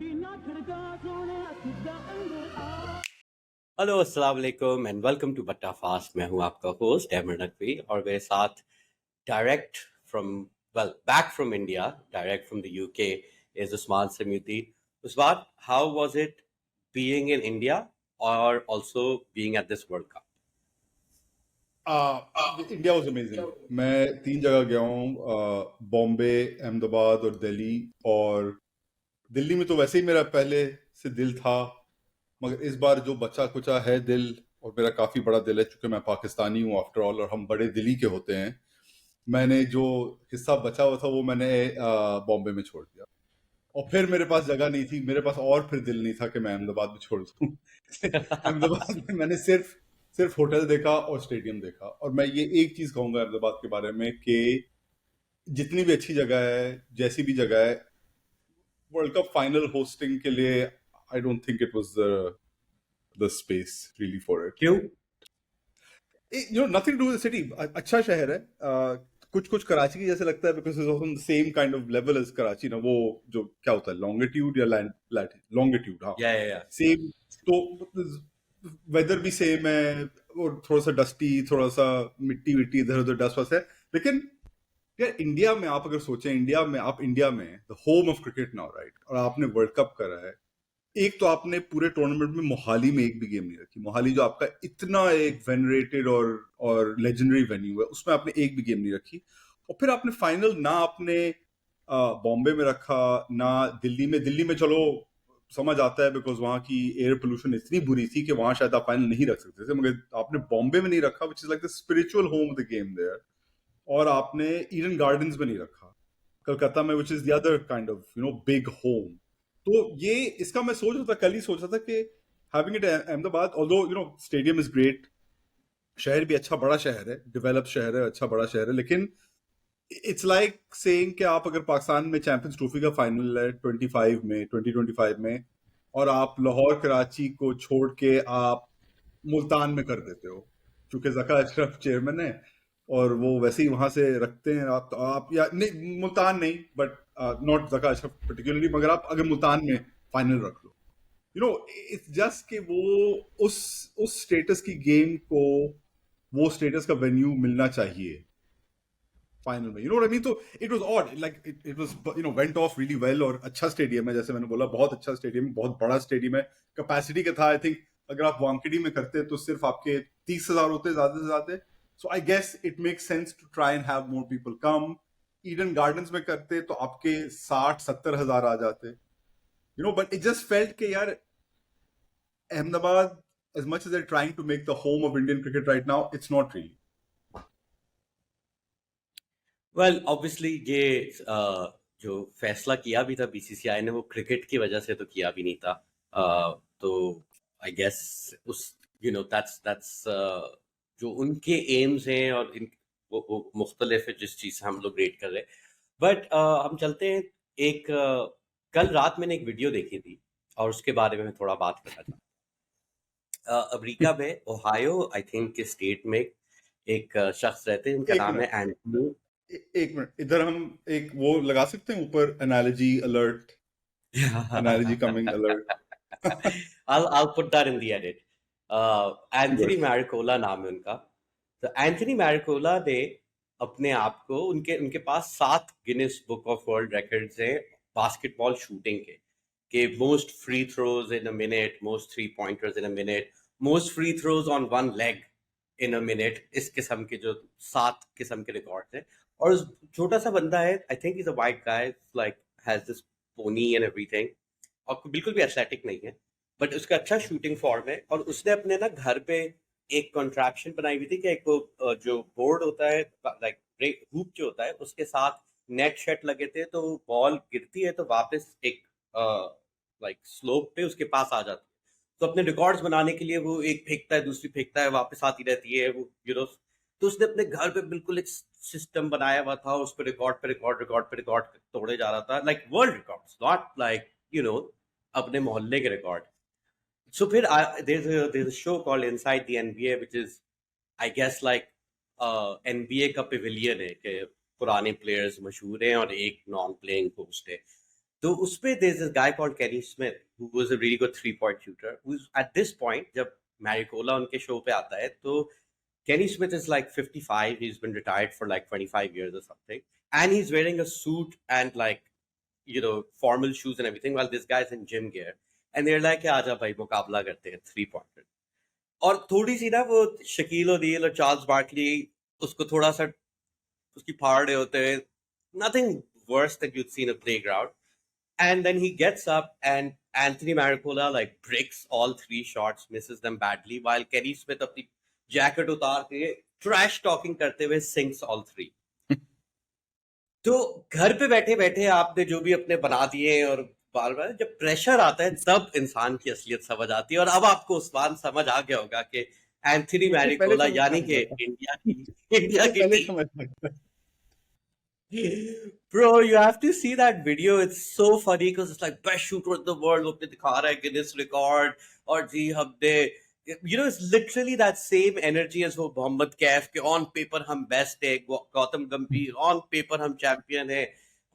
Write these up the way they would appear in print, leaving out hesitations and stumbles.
Hello अस्सलाम वालेकुम and welcome to बट्टा फास्ट। मैं हूं आपका होस्ट अहमद नकवी और मेरे साथ direct from back from India, direct from the UK is Usman Samiti. Usman, how was it being in India और also being at this world cup? India was amazing. मैं 3 जगह गया हूँ, बॉम्बे, अहमदाबाद और दिल्ली। और दिल्ली में तो वैसे ही मेरा पहले से दिल था, मगर इस बार जो बचा कुचा है दिल, और मेरा काफी बड़ा दिल है चूंकि मैं पाकिस्तानी हूँ आफ्टर ऑल, और हम बड़े दिली के होते हैं। मैंने जो हिस्सा बचा हुआ था वो मैंने बॉम्बे में छोड़ दिया, और फिर मेरे पास जगह नहीं थी, मेरे पास और फिर दिल नहीं था कि मैं अहमदाबाद में छोड़ दूं। अहमदाबाद में मैंने सिर्फ सिर्फ होटल देखा और स्टेडियम देखा। और मैं ये एक चीज कहूंगा अहमदाबाद के बारे में कि जितनी भी अच्छी जगह है, जैसी भी जगह है, वर्ल्ड कप फाइनल होस्टिंग के लिए I don't think it was the space really for it. क्यों? नथिंग टू द सिटी, अच्छा शहर है। कुछ कुछ कराची की जैसे लगता है, because it's on the same kind of level as Karachi ना। वो जो क्या होता है, लॉन्गिट्यूड या लॉन्गिट्यूड, हाँ, या सेम। तो वेदर भी सेम है, और थोड़ा सा डस्टी, थोड़ा सा मिट्टी विट्टी इधर उधर डस्ट वस्ट है। लेकिन यार, इंडिया में आप अगर सोचें, इंडिया में the home of cricket now, right, और आपने वर्ल्ड कप करा है। एक तो आपने पूरे टूर्नामेंट में मोहाली में एक भी गेम नहीं रखी। मोहाली जो आपका इतना एक वेनरेटेड और लेजेंडरी वेन्यू है, उसमें आपने एक भी गेम नहीं रखी। और फिर आपने फाइनल ना आपने बॉम्बे में रखा, ना दिल्ली में चलो समझ आता है, बिकॉज वहां की एयर पोल्यूशन इतनी बुरी थी कि वहां शायद आप फाइनल नहीं रख सकते थे। मगर आपने बॉम्बे में नहीं रखा, which is like the spiritual home of the game there. और आपने ईडन गार्डन्स में नहीं रखा, कलकत्ता में, which is the other kind of big home. तो ये इसका मैं सोच रहा था, कल ही सोच रहा था कि having it Ahmedabad, although stadium is great, शहर भी अच्छा बड़ा शहर है, डेवलप शहर है, अच्छा बड़ा शहर है, लेकिन इट्स लाइक सेइंग कि आप अगर पाकिस्तान में चैंपियंस ट्रॉफी का फाइनल है 2025 में, और आप लाहौर कराची को छोड़ के आप मुल्तान में कर देते हो, क्योंकि जका अशरफ चेयरमैन है और वो वैसे ही वहां से रखते हैं। आप या नहीं, मुल्तान नहीं, बट नॉट जका अशरफ पर्टिकुलरली, मगर आप अगर मुल्तान में फाइनल रख लो, इट्स जस्ट कि वो उस स्टेटस की गेम को वो स्टेटस का वेन्यू मिलना चाहिए फाइनल में। What I mean? तो it was odd, like it was went off really well. और अच्छा स्टेडियम है, जैसे मैंने बोला, बहुत अच्छा स्टेडियम, बहुत बड़ा स्टेडियम है। कैपेसिटी का था, आई थिंक अगर आप वानखेड़ी में करते तो सिर्फ आपके 30,000 होते ज्यादा से ज्यादा। So I guess it makes sense to try and have more people come. Eden gardens में करते तो आपके 60-70 हजार आ जाते, बट इट जस्ट फेल्ट के यार, Ahmedabad, as much as they're trying to make the home of Indian cricket right now, it's not really. Well obviously ये जो फैसला किया भी था बीसीसीआई ने, वो क्रिकेट की वजह से तो किया भी नहीं था। तो आई गेस उस दैट्स जो उनके एम्स हैं और वो मुख्तलिफ है जिस चीज से हम लोग रेट कर रहे हैं। बट हम चलते हैं एक कल रात मैंने एक वीडियो देखी थी और उसके बारे में मैं थोड़ा बात करना चाहता हूँ। अमेरिका में ओहायो आई थिंक के स्टेट में एक शख्स रहते हैं, उनका एक नाम है मिनट, एंथनी। एक मिनट, इधर हम एक वो लगा सकते हैं ऊपर, analogy alert, analogy coming alert. I'll put that in the edit. Anthony good. मैरिकोला नाम है उनका। तो एंथनी मैरिकोला ने अपने आप को, उनके उनके पास 7 Guinness book of world records हैं बास्केटबॉल शूटिंग के most free throws in a minute, most three pointers in a minute, most free throws on one leg in a minute. इस किस्म के जो 7 किस्म के रिकॉर्ड्स हैं। और छोटा सा बंदा है, I think is a white guy, like has this pony and everything, और बिल्कुल भी एथलेटिक नहीं है, बट उसका अच्छा शूटिंग फॉर्म है। और उसने अपने ना घर पे एक कॉन्ट्रैप्शन बनाई हुई थी कि एक वो जो बोर्ड होता है, लाइक हुप जो होता है, उसके साथ नेट शेट लगे थे, तो बॉल गिरती है तो वापस एक लाइक स्लोप पे उसके पास आ जाती है। तो अपने रिकॉर्ड्स बनाने के लिए वो एक फेंकता है, दूसरी फेंकता है, वापस आती रहती है वो तो उसने अपने घर पे बिल्कुल एक सिस्टम बनाया हुआ था, उस पर रिकॉर्ड पे रिकॉर्ड, रिकॉर्ड पे रिकॉर्ड तोड़े जा रहा था, like world records, not like अपने मोहल्ले के रिकॉर्ड। So फिर there's a show called Inside the NBA, which is I guess like NBA का pavilion है कि पुराने प्लेयर्स मशहूर हैं और एक नॉन प्लेइंग होस्ट है। तो उसपे there's this guy called Kenny Smith who was a really good three-point shooter who's at this point जब मैरिकोला उनके शो पे आता है तो Kenny Smith is like 55. He's been retired for like 25 years or something. And he's wearing a suit and like, formal shoes and everything while this guy's in gym gear. And they're like, आजा भाई मुकाबला करते हैं three pointer. और थोड़ी सी ना वो Shakeel O'Neill और चार्ल्स बार्कली उसको थोड़ा सा उसकी फाड़ होते हैं. Nothing worse than you'd see in a playground. And then he gets up and Anthony Maricola like breaks all three shots, misses them badly, while Kenny Smith अपनी जैकेट उतार के ट्रैश टॉकिंग करते हुए सिंग्स ऑल थ्री. तो घर पे बैठे बैठे आपने जो भी अपने बना दिए और बार बार जब प्रेशर आता है तब इंसान की असलियत समझ आती है. और अब आपको उस्मान समझ आ गया होगा कि एंथनी ये पहले मैरिकोला समझ में यानी आ कि गया था, इंडिया ये की पहले टीम. समझ में आ गया. Bro, you have to see that video. It's so funny because it's like best shooter in the world. Look at the car, Guinness record. Or gee, humne. It's literally that same energy as वो मोहम्मद कैफ के on paper हम best है, गौतम गंभीर on paper हम champion है,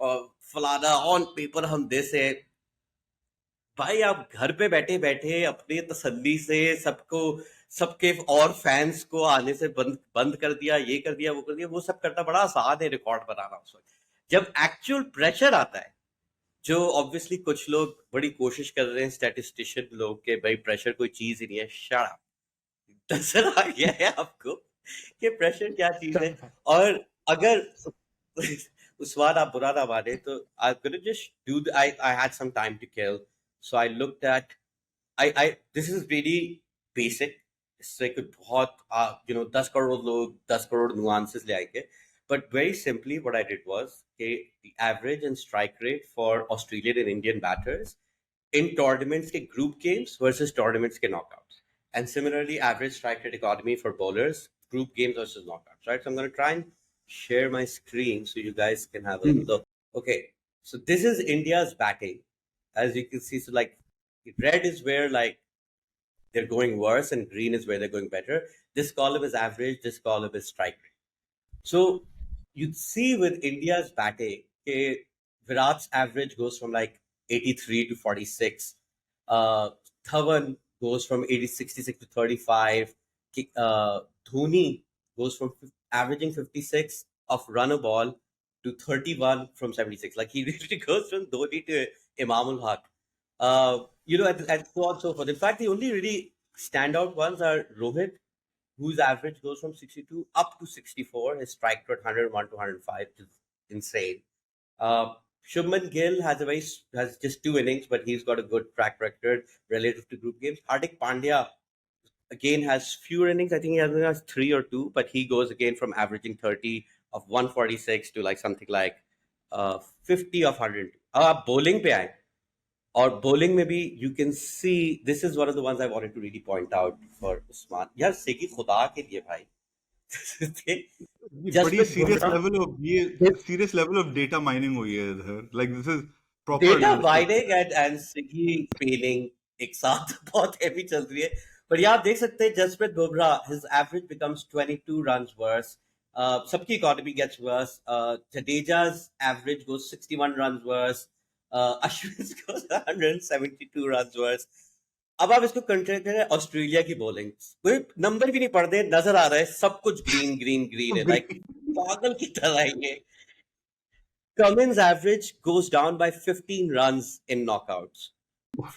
और फलाना on paper हम this है. भाई आप घर पे बैठे बैठे अपने तसल्ली से सबको सबके और फैंस को आने से बंद बंद कर दिया, ये कर दिया, वो कर दिया. वो सब करना बड़ा आसान है रिकॉर्ड बनाना उस वक्त. जब एक्चुअल प्रेशर आता है, जो ऑब्वियसली कुछ लोग बड़ी कोशिश कर रहे हैं स्टैटिस्टिशियन लोग के भाई प्रेशर कोई चीज ही नहीं है. Shut up. नजर आ गया है आपको कि प्रेशर क्या चीज है. और अगर उस बार आप बुरा ना माने तो I could just do I had some time to kill. So I looked at I this is really basic. इससे कुछ बहुत 10 करोड़ लोग 10 करोड़ nuances ले आएंगे. But very simply, what I did was the average and strike rate for Australian and Indian batters in tournaments के group games versus tournaments के knockouts. And similarly, average strike rate economy for bowlers, group games versus knockouts, right? So I'm going to try and share my screen so you guys can have a look. Okay, so this is India's batting. As you can see, so like red is where like they're going worse and green is where they're going better. This column is average, this column is strike rate. So you'd see with India's batting, okay, Virat's average goes from like 83 to 46. Dhawan goes from 66 to 35. Dhoni goes from averaging 56 of run a ball to 31 from 76. Like he literally goes from Dhoni to Imam ul Haq. And so on and so forth. In fact, the only really standout ones are Rohit, whose average goes from 62 up to 64. His strike rate 101 to 105, which is insane. Shubman Gill has just 2 innings, but he's got a good track record relative to group games. Hardik Pandya again has fewer innings. I think he has 3 or 2, but he goes again from averaging 30 of 146 to like something like 50 of 100. Bowling पे आए. और bowling में भी you can see this is one of the ones I wanted to really point out for Usman. यार सेकी खुदा के लिए भाई. ये Just बड़ी with serious Bumrah, level of ये serious level of data mining हुई है इधर. Like this is proper data analysis. Mining and सिगी फीलिंग एक साथ बहुत हेवी चल रही है. पर ये आप देख सकते हैं Jasprit Bumrah his average becomes 22 runs worse. सबकी economy gets worse. Jadeja's average goes 61 runs worse. Ashwin's goes 172 runs worse. अब आप इसको कंपेयर करें ऑस्ट्रेलिया की बॉलिंग. कोई नंबर भी नहीं पढ़ते, नजर आ रहा है सब कुछ ग्रीन ग्रीन ग्रीन है. लाइक पागल की तरह ये. Cummins' average goes down by 15 runs in knockouts.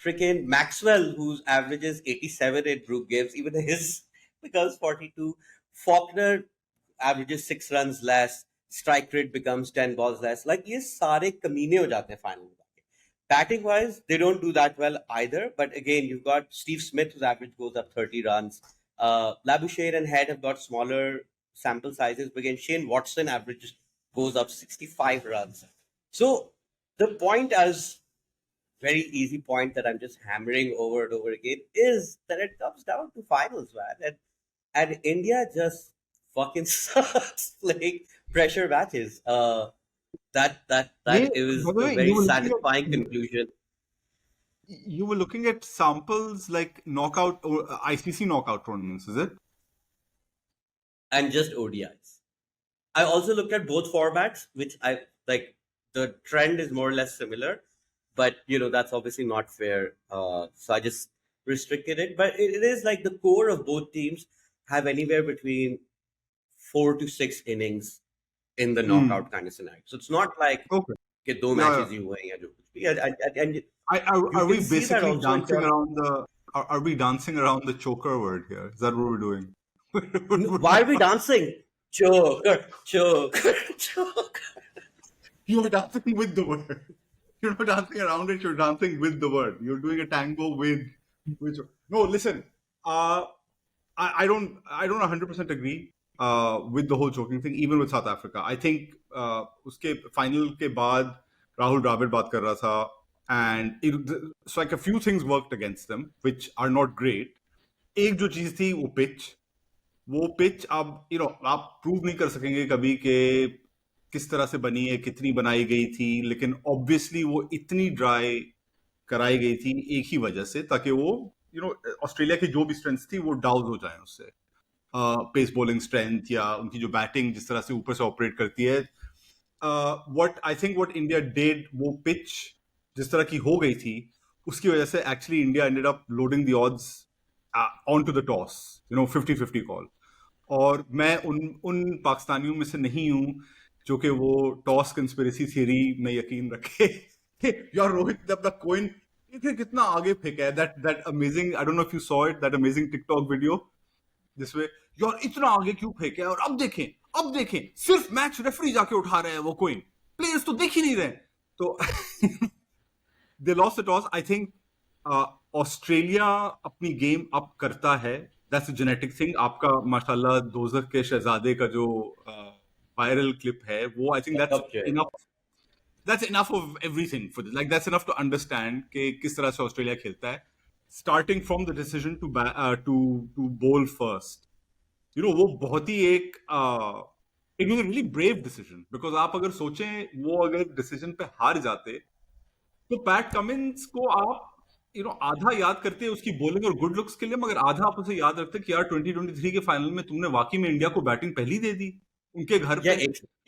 Freaking Maxwell, whose average is 87 in group games, even his becomes 42. Faulkner averages 6 runs less. Strike rate becomes 10 balls less. Like, ये सारे कमीने हो जाते हैं final में. Batting wise, they don't do that well either. But again, you've got Steve Smith, whose average goes up 30 runs. Labuschagne and Head have got smaller sample sizes. But again, Shane Watson average goes up 65 runs. So the point, as very easy point that I'm just hammering over and over again, is that it comes down to finals, man. And India just fucking sucks playing pressure matches. ये That is by the a way very satisfying conclusion. you were looking at samples like knockout or ICC knockout tournaments, is it? And just ODIs. I also looked at both formats, which I like. The trend is more or less similar. but that's obviously not fair. So I just restricted it. But it is like the core of both teams have anywhere between 4 to 6 innings in the knockout Hmm. kind of scenario. So it's not like Okay. कि दो Yeah, yeah. matches ही हुए हैं या जो कुछ भी. And you Are we can see that basically also in dancing terms. around the are we dancing around the choker word here? Is that what we're doing? Why are we dancing? Choker, choker, choker. You are dancing with the word. You're not dancing around it, you're dancing with the word. You're doing a tango with which no, listen. Uh I don't 100% agree with the whole choking thing, even with South Africa. I think उसके final के बाद Rahul Dravid बात कर रहा था, and it's like a few things worked against them, which are not great. एक जो चीज थी वो पिच आप आप प्रूव नहीं कर सकेंगे कभी कि किस तरह से बनी है, कितनी बनाई गई थी, लेकिन ऑब्वियसली वो इतनी ड्राई कराई गई थी एक ही वजह से, ताकि वो ऑस्ट्रेलिया की जो भी स्ट्रेंथ थी वो डाउन हो जाए उससे, पेस बॉलिंग स्ट्रेंथ या उनकी जो बैटिंग जिस तरह से ऊपर से ऑपरेट करती है. What I think what India did, वो पिच जिस तरह की हो गई थी उसकी वजह से actually India ended up loading the odds on to the toss, 50-50 call. और मैं उन उन पाकिस्तानियों में से नहीं हूं जो कि वो टॉस कंस्पिरेसी थियरी में यकीन रखे कि यार रोहित ने अपना कोइन कितना आगे फेंका है. That amazing, I don't know if you saw it, that amazing TikTok video जिसमें यार इतना आगे क्यों फेंका है, और अब देखें सिर्फ मैच रेफरी जाके उठा रहे हैं वो कोइन, प्लेयर्स तो देख ही नहीं रहे. तो they lost the toss. I think Australia अपनी गेम अप करता है. That's a genetic thing. आपका माशाल्लाह दोजख के शहजादे का जो वायरल क्लिप है वो, आई थिंक कब जो है. that's enough of everything for this. Like that's enough to understand कि किस तरह से ऑस्ट्रेलिया खेलता है. Starting from the decision to bowl first, वो बहुत ही एक it was a really brave decision, because आप अगर सोचें वो अगर डिसीजन पे हार जाते तो पैट कमिंस को आप आधा याद करते हैं उसकी बॉलिंग और गुड लुक्स के लिए, मगर आधा आप उसे याद रखते कि यार 2023 के फाइनल में तुमने वाकई में इंडिया को बैटिंग पहली दे दी उनके घर या पे.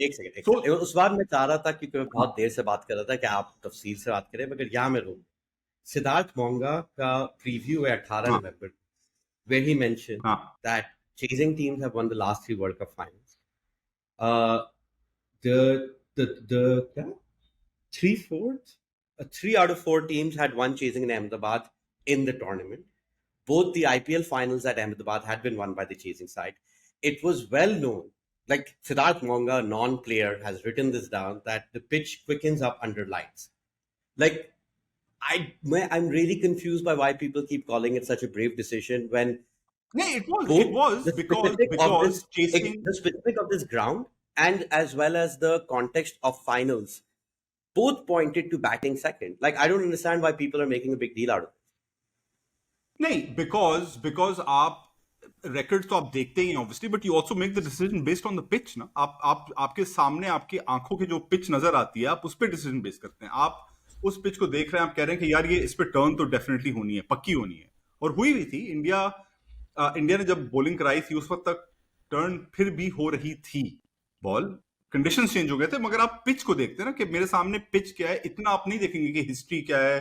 एक सेकंड तो उस बार मैं चाह रहा था, क्योंकि मैं बहुत देर से बात कर रहा था कि आप तफसील से बात करें, मगर यहाँ मैं रहूँ. सिद्धार्थ मोंगा का प्रीव्यू है 18 हाँ नवंबर, where he mentioned हाँ that chasing teams have won the last 3 World Cup finals. Uh, the क्या? Three-fourths? 3 out of 4 teams had won chasing in Ahmedabad in the tournament. Both the IPL finals at Ahmedabad had been won by the chasing side. It was well known, like Siddharth Monga, a non-player, has written this down, that the pitch quickens up under lights. Like, I'm really confused by why people keep calling it such a brave decision when नहीं, it both was the specific of because this chasing. the specific of this ground and as well as the context of finals both pointed to batting second. Like, I don't understand why people are making a big deal out of it. नहीं, because आप records तो आप देखते ही हैं obviously, but you also make the decision based on the pitch ना. आप आपके सामने आपकी आंखों की जो पिच नजर आती है आप उस पर डिसीजन बेस करते हैं. आप उस पिच को देख रहे हैं, आप कह रहे हैं कि यार ये इस पे टर्न तो डेफिनेटली होनी है, पक्की होनी है, और हुई भी थी. इंडिया ने जब बॉलिंग कराई थी उस वक्त तक टर्न फिर भी हो रही थी, बॉल कंडीशंस चेंज हो गए थे, मगर आप पिच को देखते हैं ना कि मेरे सामने पिच क्या है. इतना आप नहीं देखेंगे कि हिस्ट्री क्या है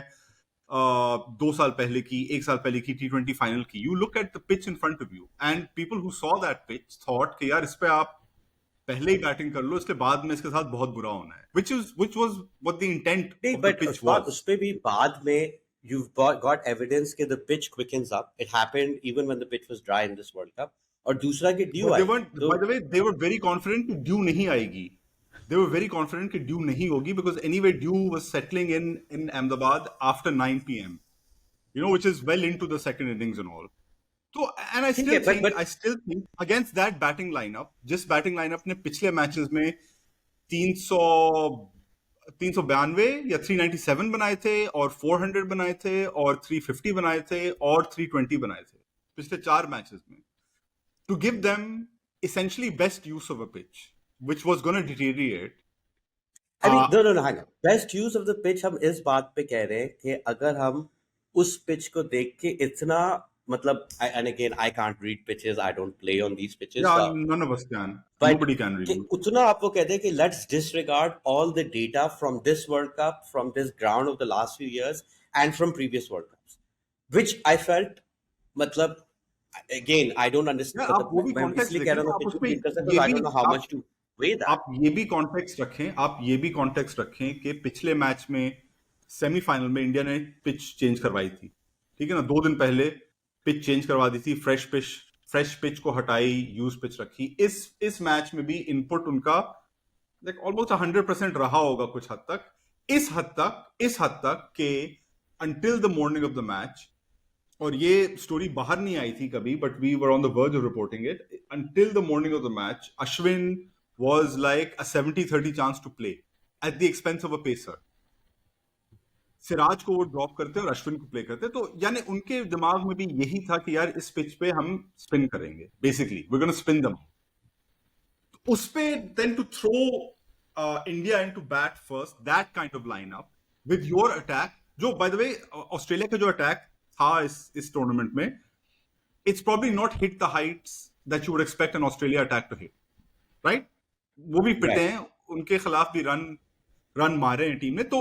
2 साल पहले की, 1 साल पहले की T20 फाइनल की. You look at the pitch in front of you, and people who saw that pitch thought कि यार इस पे आप पहले ही बैटिंग कर लो, इसके बाद में इसके साथ बहुत बुरा होना है, which was what the intent नहीं, of the but pitch was. उस पे भी बाद में you've got evidence that the pitch quickens up. It happened even when the pitch was dry in this World Cup. और दूसरा कि due But they I. weren't, तो by the way, they were very confident कि due नहीं आएगी. They were very confident कि due नहीं होगी, because anyway due was settling in Ahmedabad after 9 p.m. Which is well into the second innings and all. So, and I ठीक still है, but think against that batting lineup, जिस batting lineup ने पिछले matches में 300 392 या 397 बनाए थे, और 400 बनाए थे, और 350 बनाए थे, और 320 बनाए थे पिछले 4 मैचेस में, to give them essentially best use of a pitch, which was going to deteriorate. I mean, no, hang on. Best use of the pitch हम इस बात पे कह रहे हैं कि अगर हम उस पिच को देख के इतना मतलब and again I can't read pitches, I don't play on these pitches, Yeah, none of us can. but Nobody can कि really. उतना आप वो कहते हैं कि let's disregard all the data from this World Cup, from this ground of the last few years, and from previous World Cups, which I felt मतलब again I don't या understand, आप मतलब वो भी मैं कॉन्टेक्स्ट इसलिए कह देखें रहा हूँ ना, मैं आप pitch उसमें को read कर सकता ये हूँ, I भी don't know how आप much to weigh that. आप ये भी कॉन्टेक्स्ट रखें, आप ये भी कॉन्टेक्स्ट रखें कि पिछले मैच में सेमीफाइनल में इंडिया ने पिच चेंज करवाई थी, ठीक है ना, 2 दिन पहले पिच चेंज करवा दी थी, फ्रेश पिच को हटाई, यूज पिच रखी। इस मैच में भी इनपुट उनका लाइक ऑलमोस्ट 100% रहा होगा कुछ हद तक, इस हद तक के until the morning of the match, और ये स्टोरी बाहर नहीं आई थी कभी, but we were on the verge of reporting it, until the morning of the match Ashwin was like a 70-30 chance to play at the expense of a pacer. Siraj को वो drop करते और अश्विन को प्ले करते, तो यानी उनके दिमाग में भी यही था कि यार इस पिच पे हम स्पिन करेंगे, basically we gonna spin them. उस पे then to throw India into bat first, that kind of lineup with your attack, जो बाय द वे ऑस्ट्रेलिया का जो अटैक था इस टूर्नामेंट में, it's probably not hit the heights that you would expect an Australia attack to hit, right? वो भी पिटे Right. हैं, उनके खिलाफ भी रन मारे हैं टीम ने, तो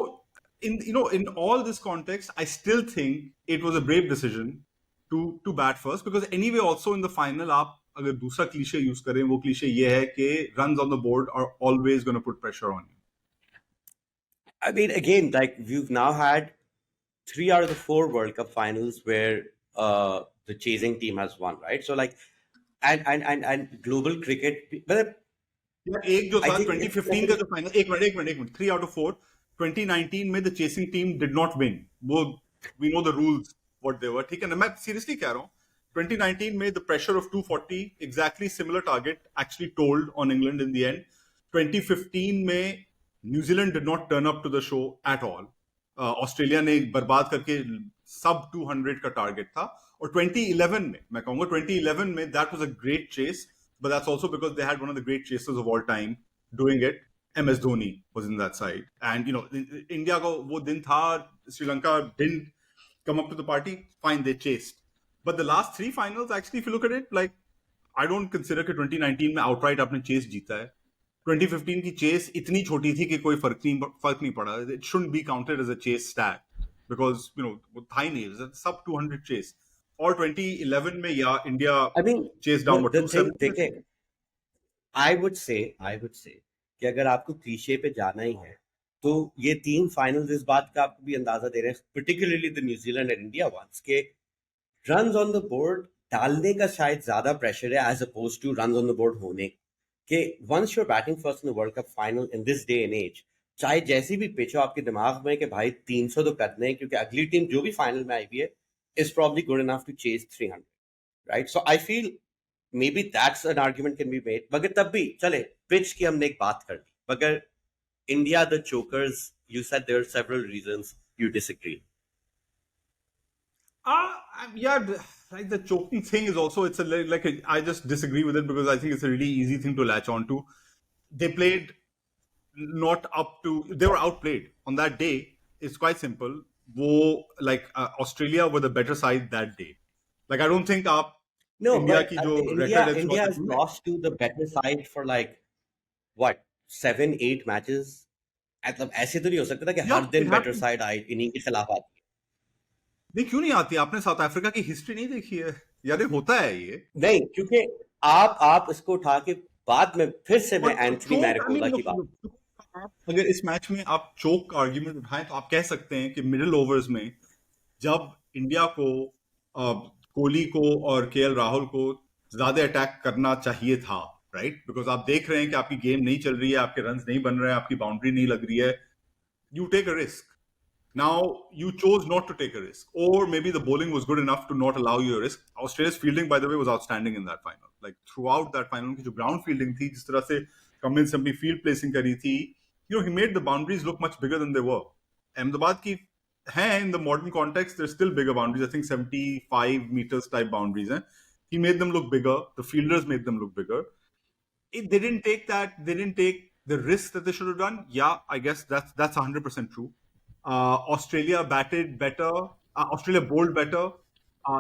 in all this context I still think it was a brave decision to bat first, because anyway also in the final आप अगर दूसरा क्लीशे यूज करें, वो क्लीशे ये है कि runs on the board are always going to put pressure on you. I mean, again, like we've now had 3 out of the 4 World Cup finals where the chasing team has won, right? So like, and global cricket, but यार एक जो I था think it's 2015 का जो final, एक minute 3 out of 4, 2019 में the chasing team did not win, वो we know the rules what they were, ठीक है ना, मैं सीरियसली कह रहा हूँ, 2019 में the pressure of 240 exactly similar target actually told on England in the end. 2015 में New Zealand did not turn up to the show at all, Australia ने बर्बाद करके सब 200 का टारगेट था, और 2011 में मैं कहूंगा 2011 में that was a great chase, but that's also because they had one of the great chasers of all time doing it. MS Dhoni was in that side, and India ko wo din tha, Sri Lanka didn't come up to the party. Fine, they chased, but the last 3 finals, actually, if you look at it, like I don't consider कि 2019 में outright आपने chase जीता है। 2015 की chase इतनी छोटी थी कि कोई फर्क नहीं पड़ा। It shouldn't be counted as a chase stat because वो था ही नहीं, sub 200 chase। और 2011 में या India I mean, chase down the thing, 270। देखें, I would say कि अगर आपको क्लीशे पे जाना ही है, तो ये 3 फाइनल्स इस बात का आपको भी अंदाजा दे रहे हैं, particularly the New Zealand and India ones, के runs on the board डालने का शायद ज्यादा प्रेशर है as opposed to runs on the board होने के। once you're batting first in the World Cup final in this day and age, चाहे जैसी भी पिच हो आपके दिमाग में कि भाई 300 तो करने हैं, क्योंकि अगली टीम जो भी फाइनल में आई हुई है is probably good enough to chase 300, right? So I feel maybe that's an argument can be made, मगर तब भी चले पिच की हमने एक बात कर दी, मगर India the chokers, you said there are several reasons you disagree. Yeah, like the choking thing is also, it's I just disagree with it because I think it's a really easy thing to latch on to. They played not up to, they were outplayed on that day. It's quite simple. वो Australia were the better side that day. Like I don't think आप No, India but की जो India record है India has lost to the better side for like what 7-8 matches. मतलब ऐसे तो नहीं हो सकता था कि yeah, हर दिन it better happens. Side I इन्हीं के खिलाफ आती है। नहीं, क्यों नहीं आती? आपने साउथ अफ्रीका की हिस्ट्री नहीं देखी है यार? ये होता है ये। नहीं, क्योंकि आप इसको उठा के बाद में फिर से मैं और एंथनी चोक, आई मैरिकोला मीन की बात। अगर इस मैच में आप चोक का आर्ग्यूमेंट उठाएं तो आप कह सकते हैं कि मिडिल ओवर्स में जब इंडिया को कोहली को और केएल राहुल को ज्यादा अटैक करना चाहिए था, राइट? बिकॉज आप देख रहे हैं कि आपकी गेम नहीं चल रही है, आपके रन नहीं बन रहे हैं, आपकी बाउंड्री नहीं लग रही है, you take a risk. Now, you chose not to take a risk, or maybe the bowling was good enough to not allow you a risk. Australia's fielding, by the way, was outstanding in that final. Like throughout that final, की जो ground fielding थी, जिस तरह से Cummins अपनी field placing करी थी, he made the boundaries look much bigger than they were. Ahmedabad की हैं in the modern context, they're still bigger boundaries. I think 75 meters type boundaries हैं. He made them look bigger. The fielders made them look bigger. They didn't take that. They didn't take the risk that they should have done. Yeah, I guess that's 100% true. Australia batted better. Australia bowled better.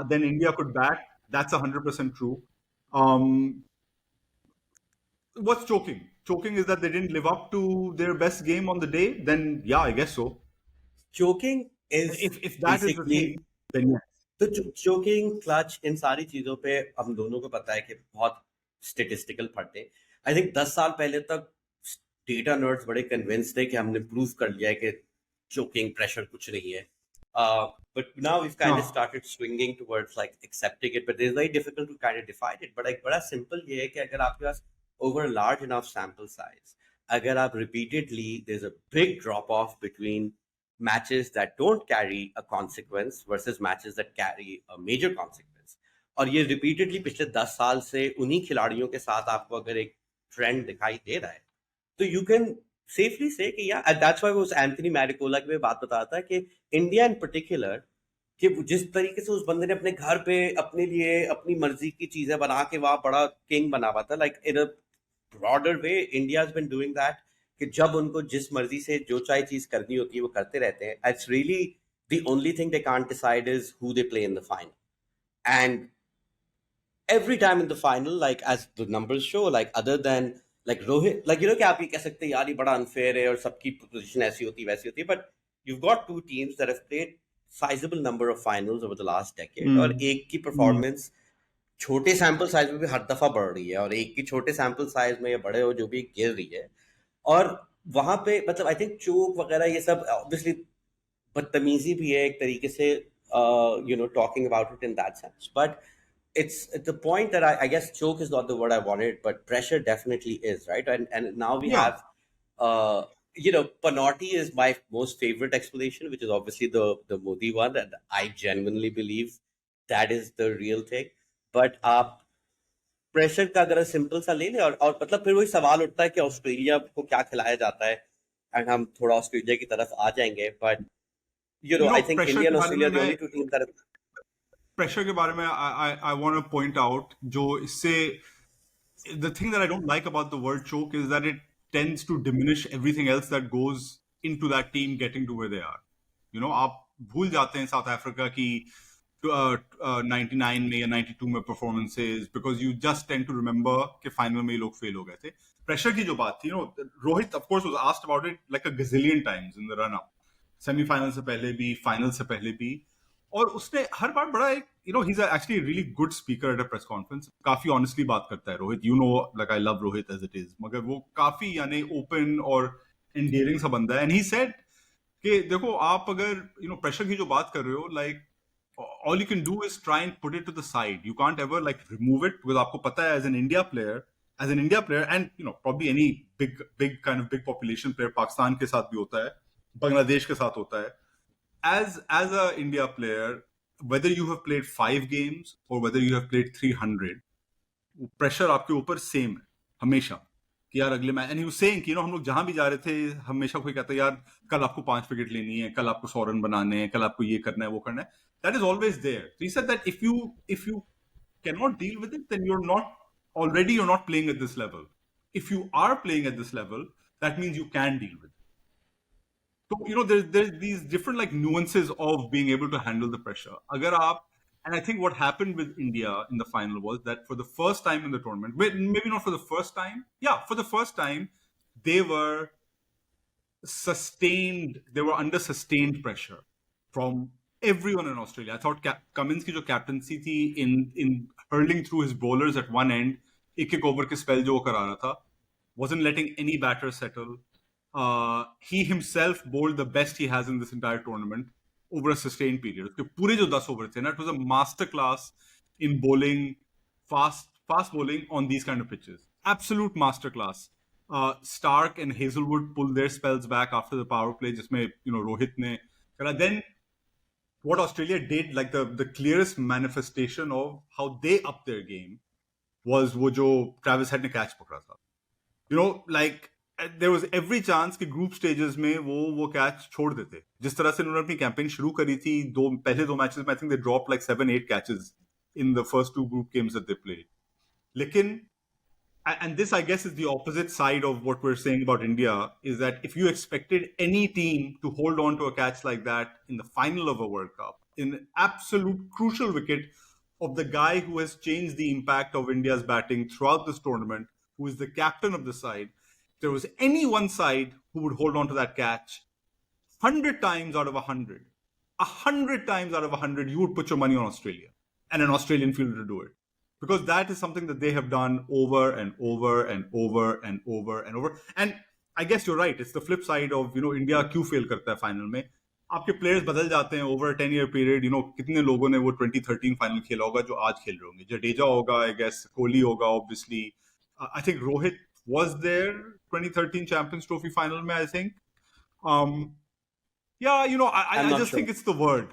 then India could bat. That's 100% true. Um, what's choking? Choking is that they didn't live up to their best game on the day. Then yeah, I guess so. Choking is If that is the basically, thing, then yes. तो choking clutch इन सारी चीजों पे हम दोनों को पता है कि बहुत स्टेटिस्टिकल पढ़ते हैं। आई थिंक 10 साल पहले तक डेटा नर्ड्स बड़े कन्विंस थे कि हमने प्रूव कर लिया है कि चोकिंग प्रेशर कुछ नहीं है। But now we kind of हाँ, started swinging towards like accepting it, but it is very difficult to kind of define it. But एक बड़ा सिंपल ये है कि अगर आपके पास over large enough sample size, अगर आप repeatedly there is a big drop off between matches that don't carry a consequence versus matches that carry a major consequence, और ये रिपीटेडली पिछले 10 साल से उन्हीं खिलाड़ियों के साथ आपको अगर एक ट्रेंड दिखाई दे रहा है, तो यू कैन सेफली से कि या दैट्स व्हाई वो उस एंथनी मैरिकोला की बात बताता है कि इंडिया इन पर्टिकुलर, कि जिस तरीके से उस बंदे ने अपने घर पे अपने लिए अपनी मर्जी की चीजें बना के वहां बड़ा किंग बना हुआ था, like in a broader way India has been doing that, कि जब उनको जिस मर्जी से जो चाहे चीज करनी होती है वो करते रहते हैं। It's really the only thing they can't decide is who they play in the final, and every time in the final, like as the numbers show, like other than like Rohit, like कि आप ये कह सकते हैं यार ये बड़ा unfair है और सबकी position ऐसी होती है वैसी होती है, but you've got two teams that have played sizable number of finals over the last decade, और हम्म, एक की हम्म, performance छोटे सैंपल साइज में भी हर दफा बढ़ रही है, और एक की छोटे सैंपल साइज में या बड़े हो जो भी गिर रही है। और वहां पे मतलब आई थिंक चोक वगैरह ये सब ऑब्वियसली बदतमीजी भी है एक तरीके से, talking about it in that sense, but it's the point that I guess choke is not the word I wanted, but pressure definitely is, right? And now we yeah, have, Panotti is my most favorite explanation, which is obviously the Modi one, and I genuinely believe that is the real thing. But आप pressure का अगर simple सा ले लें, और मतलब फिर वही सवाल उठता है कि ऑस्ट्रेलिया को क्या खिलाया जाता है, एंड हम थोड़ा ऑस्ट्रेलिया की तरफ आ जाएंगे, but I think pressure India के एंड बारे में Australia the main only two team that. Pressure के बारे में I want to point out जो इससे the thing that I don't like about the word choke is that it tends to diminish everything else that goes into that team getting to where they are. You know, आप भूल जाते हैं south Africa की 99 में या 92 में performances because you just tend to remember कि final में ये लोग फेल हो गए थे। प्रेशर की जो बात थी, Rohit of course was asked about it like a gazillion times in the run up, semifinal से पहले भी, फाइनल से पहले भी, और उसने हर बार बड़ा एक ही is actually really good speaker at a press conference, काफी ऑनेस्टली बात करता है Rohit, like I love Rohit as it is, मगर वो काफी यानी ओपन और एंडियरिंग सा बंदा है। एंड ही सेड कि देखो आप अगर प्रेशर की जो बात कर रहे हो, like all you can do is try and put it to the side. You can't ever like remove it because आपको पता है as an India player and probably any big kind of big population player, Pakistan के साथ भी होता है, बांग्लादेश के साथ होता है, as a India player, whether you have played 5 games or whether you have played 300, pressure आपके ऊपर सेम है हमेशा कि यार अगले मैच। एंड ही सेइंग कि हम लोग जहां भी जा रहे थे हमेशा कोई कहता है यार कल आपको 5 विकेट लेनी है, कल आपको 100 रन बनाने हैं, कल आपको ये करना है वो करना है। That is always there. He said that if you cannot deal with it, then you're not playing at this level. If you are playing at this level, that means you can deal with it. So there's these different like nuances of being able to handle the pressure. Agar aap, and I think what happened with India in the final was that for the first time in the tournament, maybe not for the first time, yeah, for the first time, they were they were under sustained pressure from everyone in Australia. I thought Cummins की जो captaincy थी in hurling through his bowlers at one end, एक over के spell जो वो करा रहा था, wasn't letting any batter settle. He himself bowled the best he has in this entire tournament over a sustained period. उसके पूरे जो 10 over थे ना, it was a masterclass in bowling, fast bowling on these kind of pitches. Absolute masterclass. Stark and Hazelwood pulled their spells back after the power play, जिसमें Rohit ने करा. Then what Australia did, like the clearest manifestation of how they upped their game, was वो जो Travis Head ने catch पकड़ा था. Like there was every chance कि group stages में वो catch छोड़ देते. जिस तरह से उन्होंने अपनी campaign शुरू करी थी, पहले 2 matches में I think they dropped like 7-8 catches in the first 2 group games that they played. लेकिन and this I guess is the opposite side of what we're saying about India, is that if you expected any team to hold on to a catch like that in the final of a World Cup, an absolute crucial wicket of the guy who has changed the impact of India's batting throughout this tournament, who is the captain of the side. If there was any one side who would hold on to that catch, 100 times out of 100, 100 times out of 100, you would put your money on Australia and an Australian fielder to do it. Because that is something that they have done over and over and over and over and over. And I guess you're right. It's the flip side of, India क्यों fail करता है final में. आपके players बदल जाते हैं over 10 year period. कितने लोगों ने वो 2013 फाइनल खेला होगा जो आज खेल रहे होंगे. जडेजा होगा, आई गेस कोहली होगा, obviously. I think Rohit was there 2013 Champions Trophy final में, I think. Yeah, I'm I not just sure. think it's the word.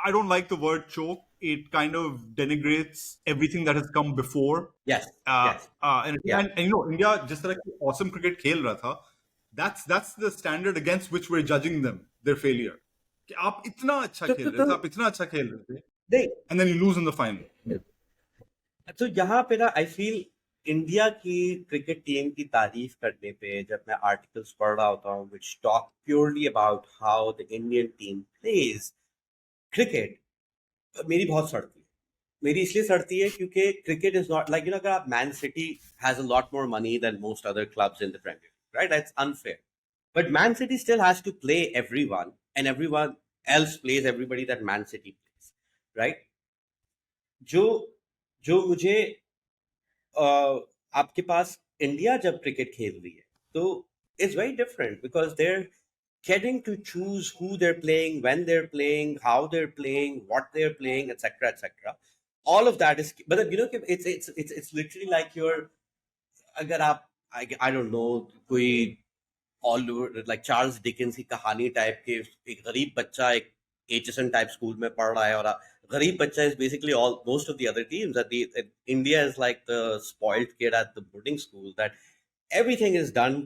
I don't like the word choke. It kind of denigrates everything that has come before. Yes, Uh, yes, and, yeah. and, and India जिस तरह की awesome cricket खेल रहा था, that's the standard against which we're judging them, their failure. कि आप इतना अच्छा खेल रहे थे, आप इतना अच्छा खेल रहे थे, नहीं, and then you lose in the final. तो यहाँ पे ना आई फील इंडिया की क्रिकेट टीम की तारीफ करने पे जब मैं आर्टिकल्स पढ़ रहा होता हूँ which talk purely about how the Indian team plays cricket, मेरी बहुत सड़ती है. मेरी इसलिए सड़ती है क्योंकि क्रिकेट इज नॉट लाइक अगर आप Man City has a lot more money than most other clubs in the Premier League, right? That's unfair. But Man City still has to play everyone and everyone else plays everybody that Man City plays, right? जो जो मुझे आपके पास India जब cricket खेल रही है तो it's very different because there getting to choose who they're playing, when they're playing, how they're playing, what they're playing, etc., etc. All of that is, but it's literally like your, अगर आप I don't know कोई all over like Charles Dickens की कहानी type के एक गरीब बच्चा एक एचएसएन टाइप स्कूल में पढ़ रहा है और गरीब बच्चा is basically all most of the other teams that India is like the spoiled kid at the boarding school that everything is done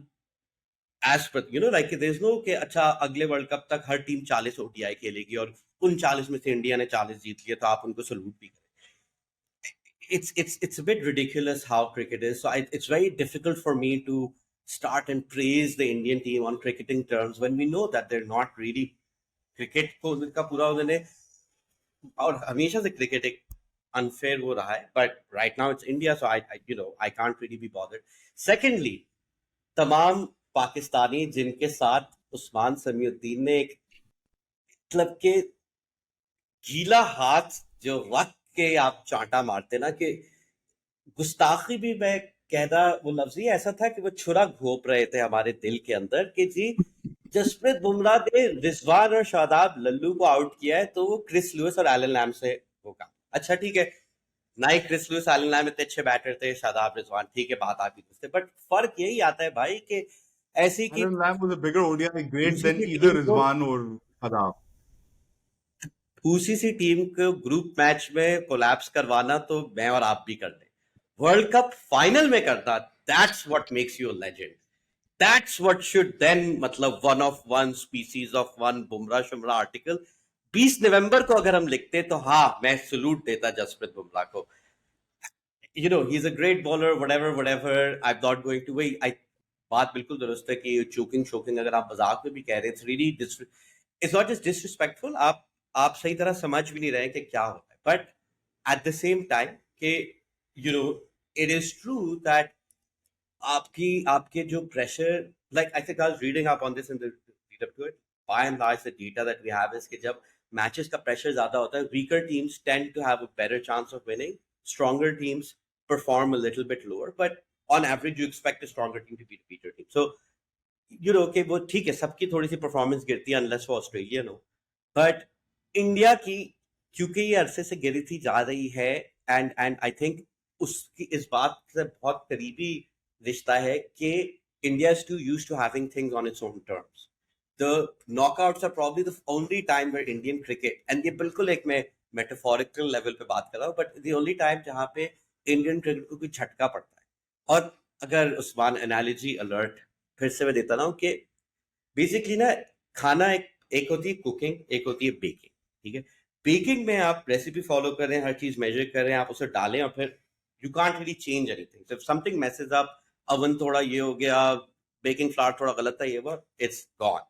as per like there's no कि अच्छा अगले वर्ल्ड कप तक हर टीम 40 ओडीआई खेलेगी और उन 40 में से India ने 40 जीत लिए तो आप उनको सल्यूट भी करें. It's a bit ridiculous how cricket is. So it's very difficult for me to start and praise the Indian team on cricketing terms when we know that they're not really cricket को उनका पूरा उन्होंने और हमेशा से cricket एक unfair हो रहा है. But right now it's India, so I can't really be bothered. Secondly, तमाम पाकिस्तानी जिनके साथ उस्मान समीउद्दीन ने एक मतलब के गीला हाथ जो रख के आप चांटा मारते ना कि गुस्ताखी भी मैं कहना वो लफ्ज ही ऐसा था कि वो छुरा घोप रहे थे हमारे दिल के अंदर कि जी जसप्रीत बुमराह ने रिजवान और शादाब लल्लू को आउट किया है तो वो क्रिस लुइस और एलन लैम से होगा. अच्छा ठीक है, ना ही क्रिस लुइस एलन लैम इतने अच्छे बैटर थे, शादाब रिजवान ठीक है बात आपकी दोस्त है, बट फर्क यही आता है भाई कि ऐसी की Alan Lamb was a bigger ODI great दूसरी than की either टीम को Rizwan or Adab. दूसरी सी टीम को ग्रुप मैच में कोलैप्स करवाना तो मैं और आप भी कर दें, वर्ल्ड कप फाइनल में करता, that's what makes you a legend. That's what should then मतलब one of one species of one Bumrah शुमराह आर्टिकल 20 नवंबर को अगर हम लिखते तो हाँ मैं सलूट देता जसप्रीत बुमराह को. he's a great bowler, whatever. I'm not going to wait. बात बिल्कुल दुरुस्त है कि चोकिंग शोकिंग अगर आप मजाक में भी कह रहे हैं, it's not just disrespectful. आप सही तरह समझ भी नहीं रहे कि क्या होता है. But at the same time कि it is true that आपके जो pressure, like I think I was reading up on this in the lead up to it. By and large, the data that we have is कि जब matches का pressure ज्यादा होता है, weaker teams tend to have a better chance of winning. Stronger teams perform a little bit lower, but on average, you expect a stronger team to beat a weaker team. So, okay, वो ठीक है, सबकी थोड़ी सी performance गिरती है unless वो Australian हो. But India की क्योंकि ये अरसे से गिरी थी जा रही है and I think उसकी इस बात से बहुत करीबी रिश्ता है कि India is too used to having things on its own terms. The knockouts are probably the only time where Indian cricket, and ये बिल्कुल एक मैं metaphorical level पे बात कर रहा हूँ, but the only time जहाँ पे Indian cricket को कोई झटका पड़ता है. और अगर उस्मान analogy alert फिर से मैं देता रहा हूँ कि बेसिकली ना खाना एक होती है कुकिंग, एक होती है बेकिंग. ठीक है, बेकिंग में आप रेसिपी फॉलो कर रहे हैं, हर चीज मेजर कर रहे हैं, आप उसे डालें और फिर you can't really change anything. If something messes up, even थोड़ा ये हो गया, बेकिंग फ्लावर थोड़ा गलत था, ये वो, इट्स गॉन.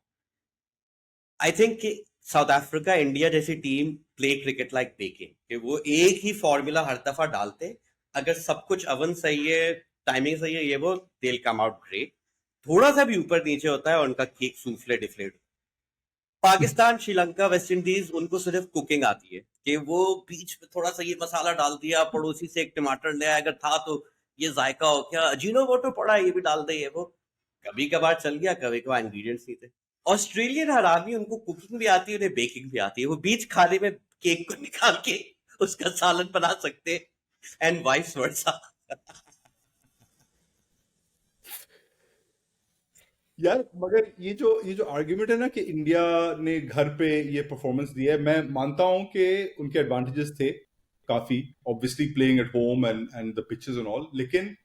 आई थिंक कि साउथ अफ्रीका इंडिया जैसी team play cricket like baking, कि वो एक ही फॉर्मूला हर दफा डालते, अगर सब कुछ अवन सही है, टाइमिंग सही है, ये वो, दे कम आउट ग्रेट। थोड़ा सा भी ऊपर नीचे होता है और उनका cake souffle डिफलेट। Pakistan, Sri Lanka, West Indies, उनको सिर्फ कुकिंग आती है, कि वो बीच में थोड़ा सा ये मसाला डाल दिया, पड़ोसी से एक टमाटर ले आया, अगर था तो ये जायका हो क्या, अजीनो मोटो पड़ा है, ये भी डाल दे, ये वो। कभी कभार चल गया, कभी कभार इंग्रेडिएंट्स नहीं थे। ऑस्ट्रेलियन हरामी, उनको कुकिंग भी आती है, उन्हें बेकिंग भी आती है, वो बीच खाने में केक को निकाल के उसका सालन बना सकते हैं, एंड वाइस वर्सा। यार मगर ये जो आर्ग्यूमेंट है ना कि इंडिया ने घर पे ये परफॉर्मेंस दिया है, मैं मानता हूं कि उनके एडवांटेजेस थे काफी, obviously playing at home and the pitches and all, लेकिन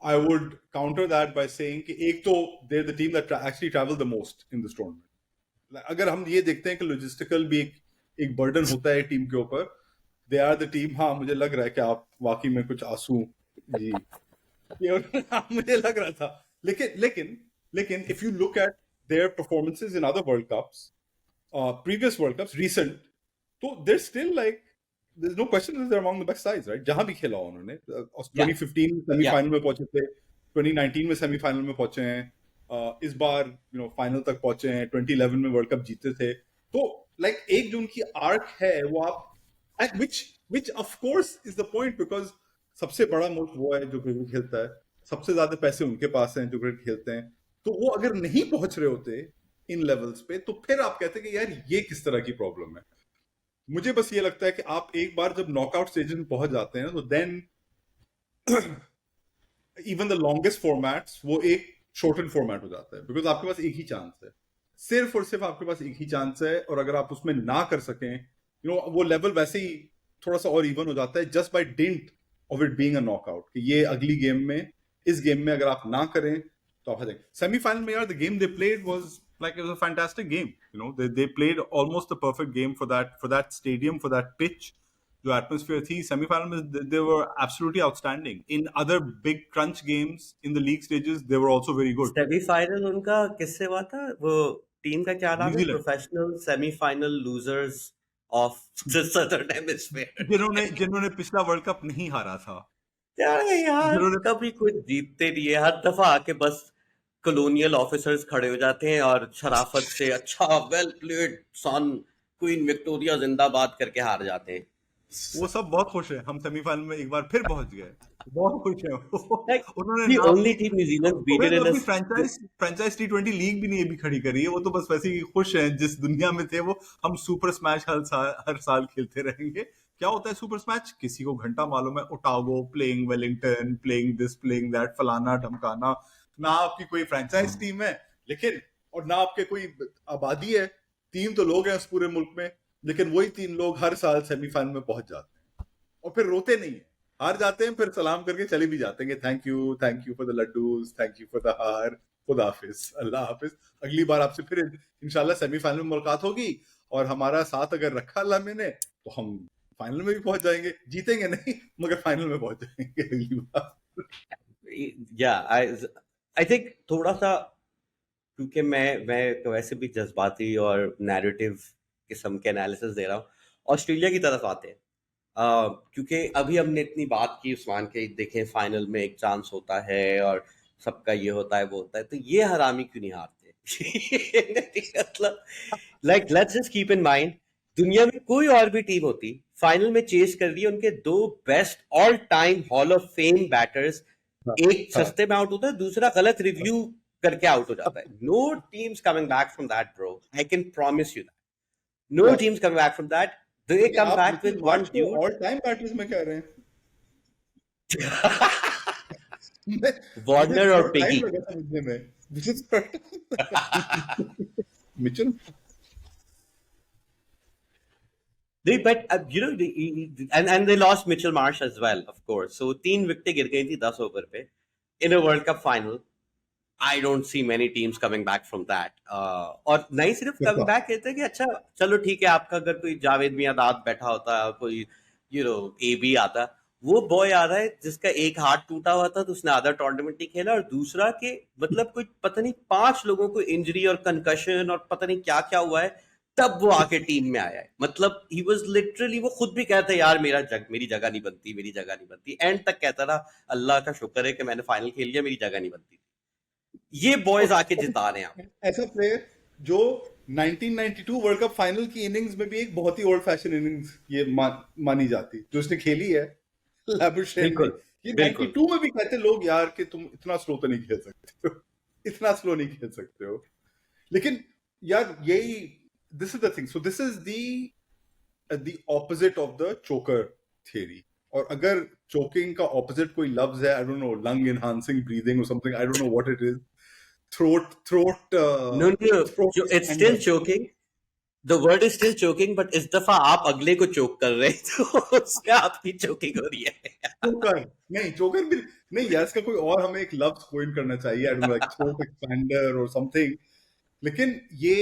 I would counter that by saying कि एक तो they're the team that actually travel the most in this tournament. अगर हम ये देखते हैं कि लॉजिस्टिकल भी एक बर्डन होता है टीम के ऊपर, दे आर द टीम। हाँ, मुझे लग रहा है कि आप वाकई में कुछ आंसू जी ये हाँ, मुझे लग रहा था, लेकिन लेकिन लेकिन if you look at their performances in other World Cups, previous World Cups, recent, तो they're still like, there's no question that they're among the best sides, right? जहां भी खेला उन्होंने, या 2015 में या सेमीफाइनल में पहुंचे थे, 2019 में सेमीफाइनल में पहुंचे हैं, इस बार फाइनल तक पहुंचे हैं, 2011 में वर्ल्ड कप जीते थे। तो लाइक एक जो उनकी आर्क है वो आप, which of course is the point, because सबसे बड़ा मुल्क वो है जो क्रिकेट खेलता है, सबसे ज्यादा पैसे उनके पास हैं जो क्रिकेट खेलते हैं, तो वो अगर नहीं पहुंच रहे होते इन लेवल्स पे, तो फिर आप कहते हैं कि यार ये किस तरह की प्रॉब्लम है। मुझे बस ये लगता है कि आप एक बार जब नॉकआउट स्टेज में पहुंच जाते हैं ना, तो then even the longest formats वो एक शॉर्टन फॉर्मेट हो जाता है, बिकॉज आपके पास एक ही चांस है, सिर्फ और सिर्फ आपके पास एक ही चांस है, और अगर आप उसमें ना कर सकें, वो लेवल वैसे ही थोड़ा सा और इवन हो जाता है, just by didn't of it being a knockout, कि ये अगली गेम में, इस गेम में अगर आप ना करें तो आप आ जाएंगे। सेमीफाइनल में यार the game they played was like it was a fantastic game. They played almost a perfect game for that stadium, for that pitch. जो atmosphere थी सेमीफाइनल में, they were absolutely outstanding. In other big crunch games in the league stages, they were also very good. Semifinal उनका किससे हुआ था, वो team का क्या नाम है, New Zealand, professional semifinal losers of the southern hemisphere. जिन्होंने जिन्होंने पिछला वर्ल्ड कप नहीं हारा था, यार यार, जिन्होंने कभी कुछ जीतते नहीं है, हर दफा आके बस कॉलोनियल ऑफिसर्स खड़े हो जाते हैं और शराफत से अच्छा वेल प्लेड सन, क्वीन विक्टोरिया जिंदाबाद करके हार जाते हैं। वो सब बहुत खुश है, हम सेमीफाइनल में एक बार फिर पहुंच गए, बहुत खुश है वो। लाइक उन्होंने द ना ओनली अपनी टीम न्यूजीलैंड बीटेड उन्होंने इन अपनी अस। फ्रेंचाइज T20 लीग भी नहीं अभी खड़ी करी है, वो तो बस वैसे ही खुश हैं जिस दुनिया में थे वो। हम सुपर स्मैश हर साल खेलते रहेंगे। क्या होता है सुपर स्मैच? किसी को घंटा मालूम है, Otago playing Wellington, playing this playing that, फलाना ढमकाना, ना आपकी कोई फ्रेंचाइज टीम है, लेकिन और ना आपके कोई आबादी है, 3 तो लोग हैं उस पूरे मुल्क में, लेकिन वही 3 लोग हर साल सेमीफाइनल में पहुंच जाते हैं, और फिर रोते नहीं है, हार जाते हैं, फिर सलाम करके चले भी जाते हैं, thank you for the laddoos, thank you for the हार, खुदा हाफिज, अल्लाह हाफिज, अगली बार आपसे फिर इंशाल्लाह सेमीफाइनल में मुलाकात होगी, और हमारा साथ अगर रखा अल्लाह ने, तो हम फाइनल में भी पहुंच जाएंगे, जीतेंगे नहीं मगर फाइनल में पहुंच जाएंगे अगली बार। या आई थिंक थोड़ा सा, क्योंकि मैं तो वैसे भी जज्बाती और नैरेटिव किस्म के एनालिसिस दे रहा हूँ, ऑस्ट्रेलिया की तरफ आते हैं। क्योंकि अभी हमने इतनी बात की उस्मान के, देखें फाइनल में एक चांस होता है और सबका ये होता है वो होता है, तो ये हरामी क्यों नहीं हारते? मतलब like let's just keep in mind, दुनिया में कोई और भी टीम होती, फाइनल में चेस कर रही है, उनके दो best all time hall of fame batters, हाँ, एक हाँ, सस्ते में आउट होता है, दूसरा गलत रिव्यू करके आउट हो जाता है। No teams coming back from that bro, I can promise you that. No यार teams coming back from that. They नहीं, कम आप back Mitchell with one Marsh को ड्यूड। ऑल टाइम बैटर्स में कह रहे हैं। मैं- मुझे वार्नर थोड़ा और टाइम पेगी। लगा समझने में, मुझे Mitchell. They but you know and they lost Mitchell Marsh as well, of course. So 3 विकेटें गिर गई थी 10 ओवर पे in a World Cup final. I don't see many teams coming back from that. और नहीं सिर्फ कमिंग बैक कहते हैं कि अच्छा चलो ठीक है, आपका अगर कोई जावेद मियांदाद बैठा होता, कोई ए बी आता, वो बॉय आ रहा है जिसका एक हाथ टूटा हुआ था, तो उसने आधा टूर्नामेंट नहीं खेला, और दूसरा के मतलब कोई पता नहीं 5 लोगों को इंजरी और कंकशन और पता नहीं क्या क्या हुआ है, तब वो आके टीम में आया है। मतलब ही वाज लिटरली, वो खुद भी कहता है यार मेरी जगह नहीं बनती, मेरी जगह नहीं बनती, एंड तक कहता रहा अल्लाह का शुक्र है कि मैंने फाइनल खेल लिया, मेरी जगह नहीं बनती। ये बॉयज आके और जिता रहे हैं आप। ऐसा प्लेयर जो 1992 वर्ल्ड कप फाइनल की इनिंग्स में भी एक बहुत ही ओल्ड फैशन इनिंग्स ये मानी जाती जो उसने खेली है लैबुशेन ने। बिल्कुल, ये बिल्कुल। 92 में भी कहते लोग यार कि तुम इतना स्लो तो नहीं खेल सकते हो, इतना स्लो नहीं खेल सकते हो। लेकिन यार यही, this is the thing, so this is the opposite of the choker theory. और अगर चोकिंग का ऑपोजिट कोई लफ्ज है, I don't know, lung enhancing breathing और something, I don't know what it is, no no, throat जो it's still expander. Choking, the word is still choking, but इस दफा आप अगले को चोक कर रहे हैं तो उससे आपकी चोकिंग हो रही है। चोकर नहीं, चोकर भी नहीं यार, इसका कोई और हमें एक लफ्ज कोइन करना चाहिए, आई don't no, like throat expander और समथिंग। लेकिन ये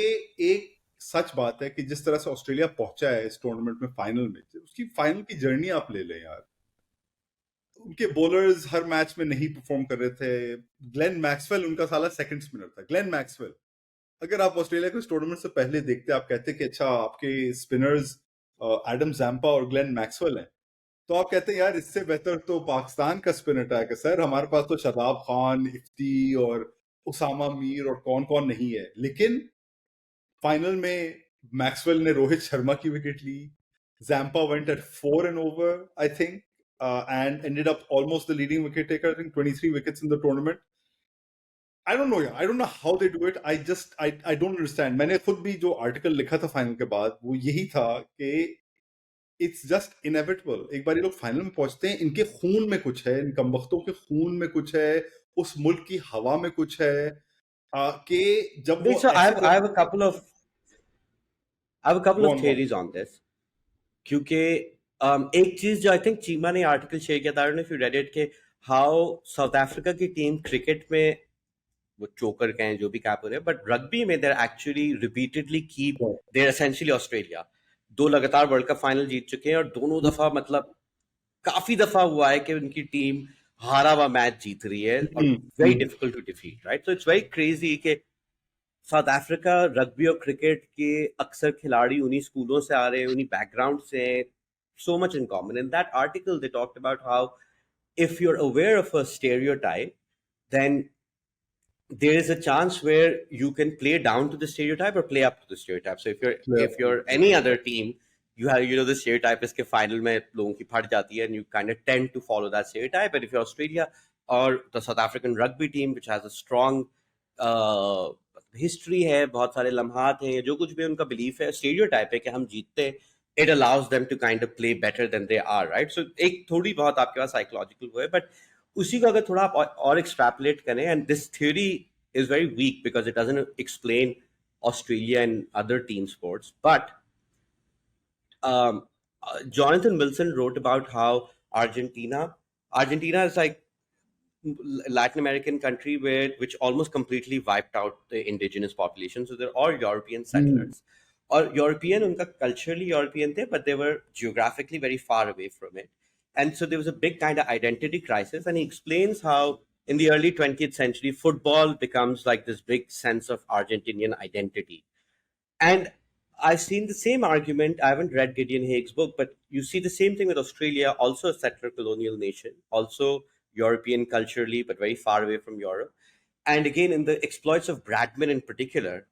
एक सच बात है कि जिस तरह से ऑस्ट्रेलिया पहुंचा है इस टूर्नामेंट में फाइनल में, उसकी फाइनल की जर्नी आप ले लें यार। उनके बॉलर्स हर मैच में नहीं परफॉर्म कर रहे थे। ग्लेन मैक्सवेल उनका साला सेकंड स्पिनर था, ग्लेन मैक्सवेल। अगर आप ऑस्ट्रेलिया को इस टूर्नामेंट से पहले देखते, आप कहते कि अच्छा आपके स्पिनर्स एडम जैम्पा और ग्लेन मैक्सवेल हैं, तो आप कहते हैं यार इससे बेहतर तो पाकिस्तान का स्पिन अटैक है सर, हमारे पास तो शादाब खान, इफ्ती और उसामा मीर और कौन कौन नहीं है। लेकिन फाइनल में मैक्सवेल ने रोहित शर्मा की विकेट ली, Zampa went at 4 and over I think, and ended up almost the leading wicket taker, I think 23 wickets in the tournament. I don't know, I don't know how they do it. I don't understand. मैंने खुद भी जो article लिखा था final के बाद, वो यही था कि इट्स जस्ट इनएविटेबल। एक बार ये लोग फाइनल में पहुंचते हैं, इनके खून में कुछ है, इन कमबख्तों के खून में कुछ है, उस मुल्क की हवा में कुछ है, कि जब नहीं, वो so ऐसे I have a जगह। couple of go on go theories on this, क्योंकि एक चीज जो आई थिंक चीमा ने आर्टिकल शेयर किया था, आई don't know if you read it, के हाउ साउथ अफ्रीका की टीम क्रिकेट में वो चोकर कहें जो भी क्या बोले, बट रग्बी में there actually repeatedly keep, on. There essentially Australia दो लगातार वर्ल्ड कप फाइनल जीत चुके हैं, और दोनों दफा मतलब काफी दफा हुआ है कि उनकी टीम हारा हुआ मैच जीत रही है, और very difficult to defeat, right? So it's very crazy कि साउथ अफ्रीका रग्बी और क्रिकेट के अक्सर खिलाड़ी उन्हीं स्कूलों से आ रहे हैं, उन्हीं बैकग्राउंड से, so much in common. In that article, they talked about how if you're aware of a stereotype, then there is a chance where you can play down to the stereotype or play up to the stereotype. So if you're any other team, you have, the stereotype is के final में लोगों की फट जाती है, and you kind of tend to follow that stereotype. But if you're Australia or the South African rugby team, which has a strong uh, history है, बहुत सारे लम्हात हैं, जो कुछ भी उनका belief है, stereotype है कि हम जीतते हैं, it allows them to kind of play better than they are, right? So एक थोड़ी बहुत आपके पास psychological वो है, but उसी को अगर थोड़ा आप और एक्सट्रैपलेट करें, and this theory is very weak because it doesn't explain Australia and other team sports, but Jonathan Wilson wrote about how Argentina is like Latin American country which almost completely wiped out the indigenous population. So they're all European settlers. Or European, unka culturally European the, but they were geographically very far away from it. And so there was a big kind of identity crisis. And he explains how in the early 20th century, football becomes like this big sense of Argentinian identity. And I've seen the same argument. I haven't read Gideon Haig's book, but you see the same thing with Australia, also a settler colonial nation, also European culturally, but very far away from Europe. And again, in the exploits of Bradman in particular,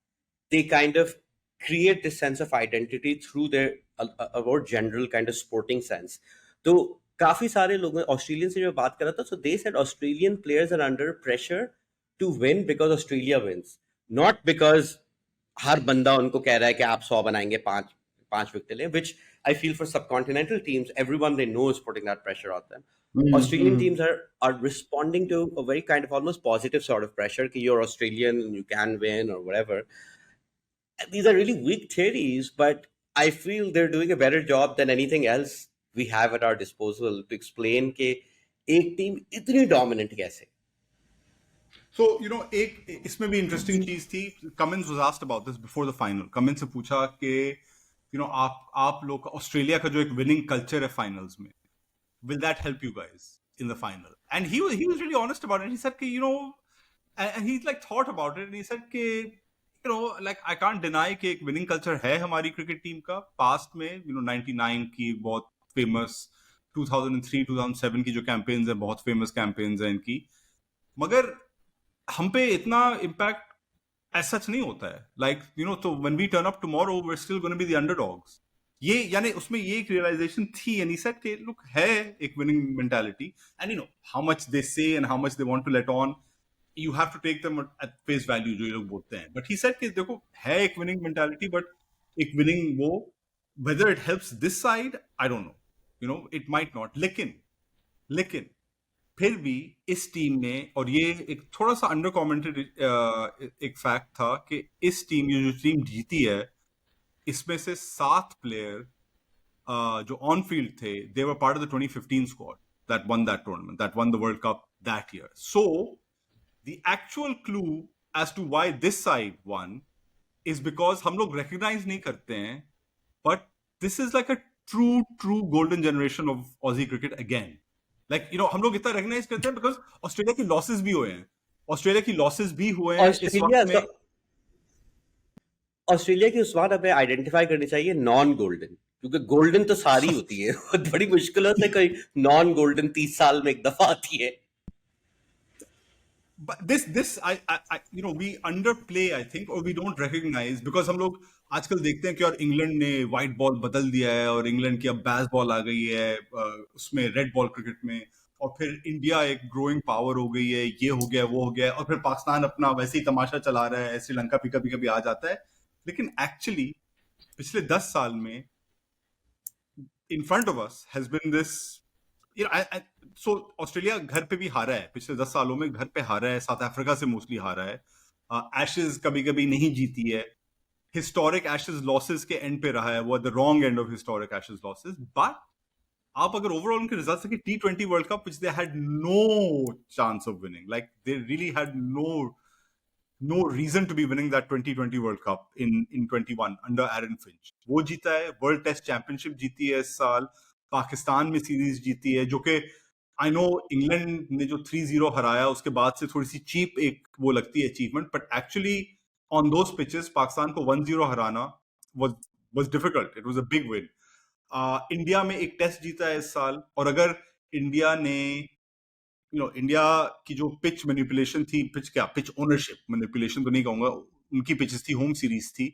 they kind of create this sense of identity through their a more general kind of sporting sense. तो काफी सारे लोग Australian से जो बात कर रहा था, so they said Australian players are under pressure to win because Australia wins, not because हर बंदा उनको कह रहा है कि आप 100 बनाएंगे, पांच पांच विकेट लें, which I feel for subcontinental teams, everyone they know is putting that pressure on them. Australian teams are responding to a very kind of almost positive sort of pressure कि you're Australian and you can win or whatever. These are really weak theories, but I feel they're doing a better job than anything else we have at our disposal to explain कि एक team इतनी dominant कैसे. So you know, एक इसमें भी interesting चीज थी, Cummins was asked about this before the final. Cummins से पूछा कि यू नो आप लोग ऑस्ट्रेलिया का जो एक विनिंग कल्चर है फाइनल्स में, will that help you guys in the final? And he was really honest about it. He said कि you know, and he like thought about it and he said कि like I can't deny कि एक winning culture है हमारी cricket team का past में 99 की बहुत famous 2003 2007 की जो campaigns है बहुत famous campaigns हैं इनकी मगर हम पे इतना impact as such नहीं होता है so when we turn up tomorrow we're still going to be the underdogs ये यानी उसमें ये एक realization थी and he said कि look है एक winning mentality and how much they say and how much they want to let on you have to take them at face value जो ये लोग बोलते हैं but he said कि देखो है एक winning mentality but एक winning वो whether it helps this side I don't know it might not लेकिन फिर भी इस टीम में और ये एक थोड़ा सा अंडर कमेंटेड एक फैक्ट था कि इस टीम ये जो टीम जीती है इसमें से 7 प्लेयर जो ऑन फील्ड थे they were part of the 2015 squad that won that tournament that won the world cup that year so the actual clue as to why this side won is because हम लोग recognise नहीं करते हैं but this is like a true golden generation of Aussie cricket again हम लोग इतना recognise करते हैं बिकॉज ऑस्ट्रेलिया की लॉसेस भी हुए हैं इस ऑस्ट्रेलिया वक्त में ऑस्ट्रेलिया की उस बात हमें आइडेंटिफाई करनी चाहिए नॉन गोल्डन क्योंकि गोल्डन तो सारी होती है बड़ी मुश्किलों से कोई नॉन गोल्डन 30 साल में एक दफा आती है But this I we underplay I think or we don't recognize because हम लोग आजकल देखते हैं कि और इंग्लैंड ने व्हाइट बॉल बदल दिया है और इंग्लैंड की अब बेस बॉल आ गई है उसमें रेड बॉल क्रिकेट में और फिर इंडिया एक ग्रोइंग पावर हो गई है ये हो गया वो हो गया और फिर पाकिस्तान अपना वैसे ही तमाशा चला रहा है श्रीलंका भी कभी कभी आ जाता है लेकिन एक्चुअली पिछले 10 साल में in front of us has been this so Australia घर पे भी हारा है पिछले 10 सालों में घर पे हारा है साउथ अफ्रीका से मोस्टली हारा है एशेज कभी कभी नहीं जीती है हिस्टोरिक एशेज लॉसेस के एंड पे रहा है वो the wrong end of historic Ashes losses but आप अगर ओवरऑल उनके रिजल्ट्स की T20 world cup which they had no chance of winning like they really had no reason to be winning that 2020 World Cup in 21 under Aaron Finch. वो जीता है world test championship जीती है इस साल पाकिस्तान में सीरीज जीती है जो कि आई नो इंग्लैंड ने जो 3-0 हराया उसके बाद से थोड़ी सी चीप एक वो लगती है achievement but actually on those pitches Pakistan को 1-0 हराना was difficult. It was a big win. India में एक टेस्ट जीता है इस साल और अगर इंडिया ने इंडिया की जो पिच मैनिपुलेशन थी पिच ओनरशिप मैनिपुलेशन तो नहीं कहूंगा उनकी पिचेस थी होम सीरीज थी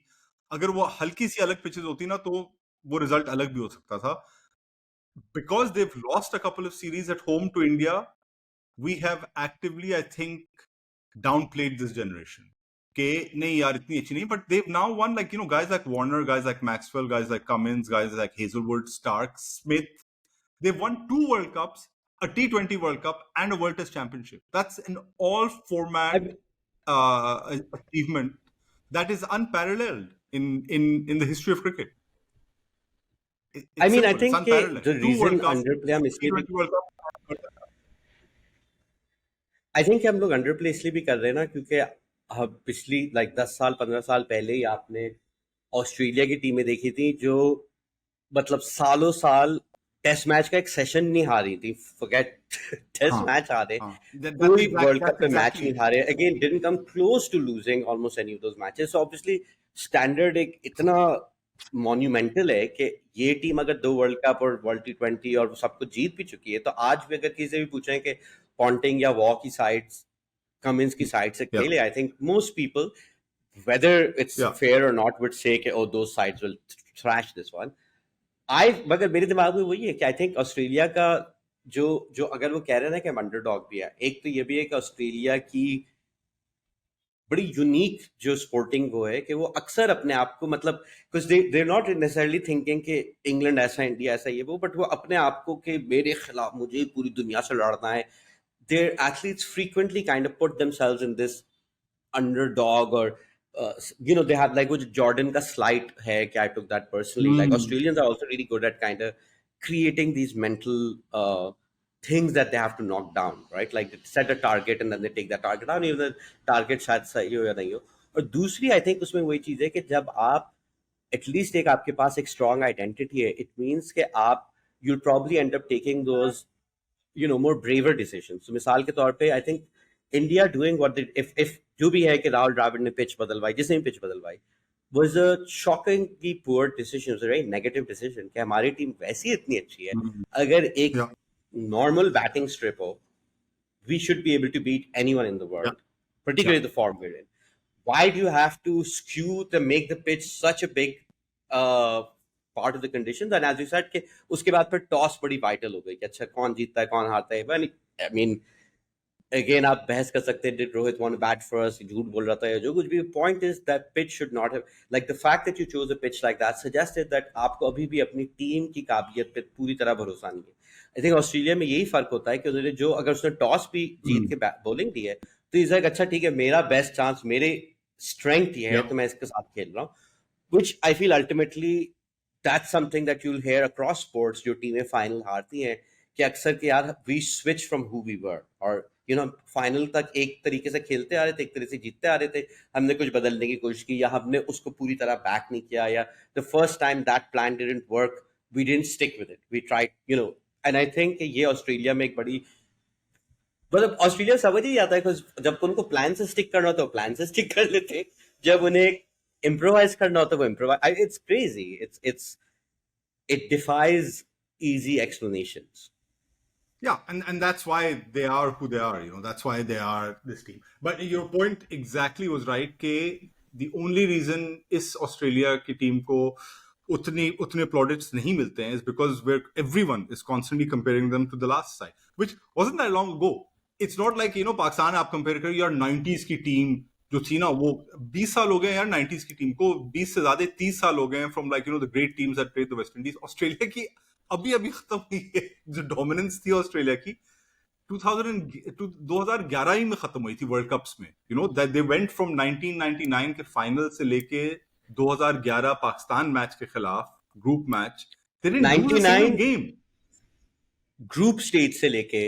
अगर वो हल्की सी अलग पिचेस होती ना तो वो रिजल्ट अलग भी हो सकता था because they've lost a couple of series at home to India we have actively I think downplayed this generation के नहीं यार इतनी अच्छी नहीं but they've now won like guys like Warner guys like Maxwell guys like Cummins guys like Hazelwood Stark Smith they've won 2 World Cups a T20 World Cup and a World Test Championship. That's an all-format achievement that is unparalleled in the history of cricket. I It's mean I simple. It's think unparalleled. the 2 World reason Cups, underplay हम इसलिए भी T20 World Cup. I think हम लोग अंडरप्ले इसलिए भी कर रहे हैं ना क्योंकि पिछली 10 साल 15 साल पहले ही आपने ऑस्ट्रेलिया की टीमें देखी थी जो मतलब सालों साल टेस्ट मैच का एक सेशन नहीं हारी थी फॉरगेट टेस्ट मैच हारे कोई वर्ल्ड कप पे मैच नहीं हारे again didn't come close to losing almost any of those matches so obviously standard एक इतना मॉन्यूमेंटल है कि ये टीम अगर 2 वर्ल्ड कप और वर्ल्ड T20 और सब कुछ जीत भी चुकी है तो आज भी अगर किसी से भी पूछें कि पॉन्टिंग या वॉ की साइड कमिंस की साइड से खेले I think most people whether it's fair or not would say कि oh those sides will thrash this one मगर मेरे दिमाग में वही है कि आई थिंक ऑस्ट्रेलिया का जो अगर वो कह रहे हैं ना कि हम अंडरडॉग भी है एक तो ये भी है कि ऑस्ट्रेलिया की बड़ी यूनिक जो स्पोर्टिंग वो है कि वो अक्सर अपने आप को मतलब कुछ दे नॉट नेसेसरली थिंकिंग कि इंग्लैंड ऐसा इंडिया ऐसा ये वो बट वो अपने आप को कि मेरे खिलाफ मुझे पूरी दुनिया से लड़ना है their athletes frequently kind of put themselves in this underdog or they have like which Jordan ka slight hai कि I took that personally like Australians are also really good at kind of creating these mental things that they have to knock down right like they set a target and then they take that target down even the target शायद सही हो या नहीं हो और दूसरी I think उसमें वही चीज है कि जब आप एटलीस्ट एक आपके पास एक स्ट्रॉन्ग आइडेंटिटी है इट मीन्स कि आप you'll probably end up taking those more braver decisions so मिसाल के तौर पे I think India doing what they if जो भी है कि राहुल द्रविड़ ने पिच बदलवाई, जिसने भी pitch बदलवाई, was a shockingly poor decision, was a very negative decision कि हमारी टीम वैसी इतनी अच्छी है, अगर एक या normal batting strip हो, we should be able to beat anyone in the या world, या particularly the form we're in. Why do you have to skew to make the pitch such a big uh, part of the conditions? And as you said, कि उसके बाद फिर toss बड़ी vital हो गई कि अच्छा कौन जीतता है कौन हारता है. I mean, अगेन आप बहस कर सकते हैं did Rohit want bat first, झूठ बोल रहा था या जो कुछ भी. Point is that pitch should not have, like the fact that you chose a pitch like that suggested that आपको अभी भी अपनी टीम की काबिलियत पे पूरी तरह भरोसा नहीं है. आई थिंक ऑस्ट्रेलिया में यही फर्क होता है कि उन्होंने जो, अगर उसने टॉस भी जीत के बॉलिंग दी है तो इज लाइक अच्छा ठीक है मेरा बेस्ट चांस, मेरे स्ट्रेंथ ये है या तो मैं इसके साथ खेल रहा हूँ. which I feel ultimately that's something that you'll hear across sports. जो टीमें फाइनल हारती हैं कि अक्सर कि यार we switch from who we were, और फाइनल तक एक तरीके से खेलते आ रहे थे, एक तरीके से जीतते आ रहे थे, हमने कुछ बदलने की कोशिश की या हमने उसको पूरी तरह बैक नहीं किया, या the first time that plan didn't work we didn't stick with it, we tried. And I think ये ऑस्ट्रेलिया में एक बड़ी, मतलब ऑस्ट्रेलिया समझ ही जाता है कि जब उनको प्लान से स्टिक करना होता है प्लान से स्टिक कर लेते, जब उन्हें इम्प्रोवाइज करना होता है वो improvise. It's crazy, it's it defies easy explanations. Yeah, and that's why they are who they are. That's why they are this team. But your point exactly was right. कि the only reason इस Australia की team को उतने plaudits नहीं मिलते हैं is because everyone is constantly comparing them to the last side, which wasn't that long ago. It's not like Pakistan आप compare करो यार 90s की टीम जो थी ना, वो 20 साल हो गए यार 90s की टीम को, 20 से ज्यादा 30 साल हो गए from like the great teams that played the West Indies. Australia की अभी अभी खत्म हुई है जो डोमिनेंस थी ऑस्ट्रेलिया की 2011 ही में खत्म हुई थी वर्ल्ड कप्स में. दैट दे वेंट फ्रॉम 1999 के फाइनल से लेके 2011 पाकिस्तान मैच के खिलाफ group match, they didn't lose a single 99 game. Group stage से लेके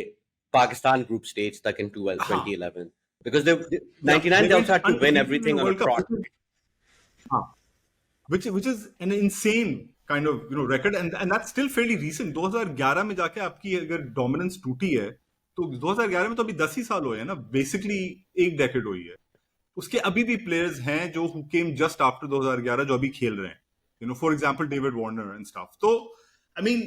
पाकिस्तान ग्रुप स्टेज तक इन हाँ 2011, because they या 99 दे they went also had to win undefeated in everything on a world trot. Cup. हाँ, which is an insane kind of record, and that's still fairly recent. 2011 में जाके आपकी अगर डोमिनेंस टूटी है तो 2011 में तो अभी 10 ही साल हुए हैं ना, बेसिकली एक डेकेड हुई है. उसके अभी भी प्लेयर्स हैं जो who came just after 2011 जो अभी खेल रहे हैं, for example David Warner and stuff. तो I mean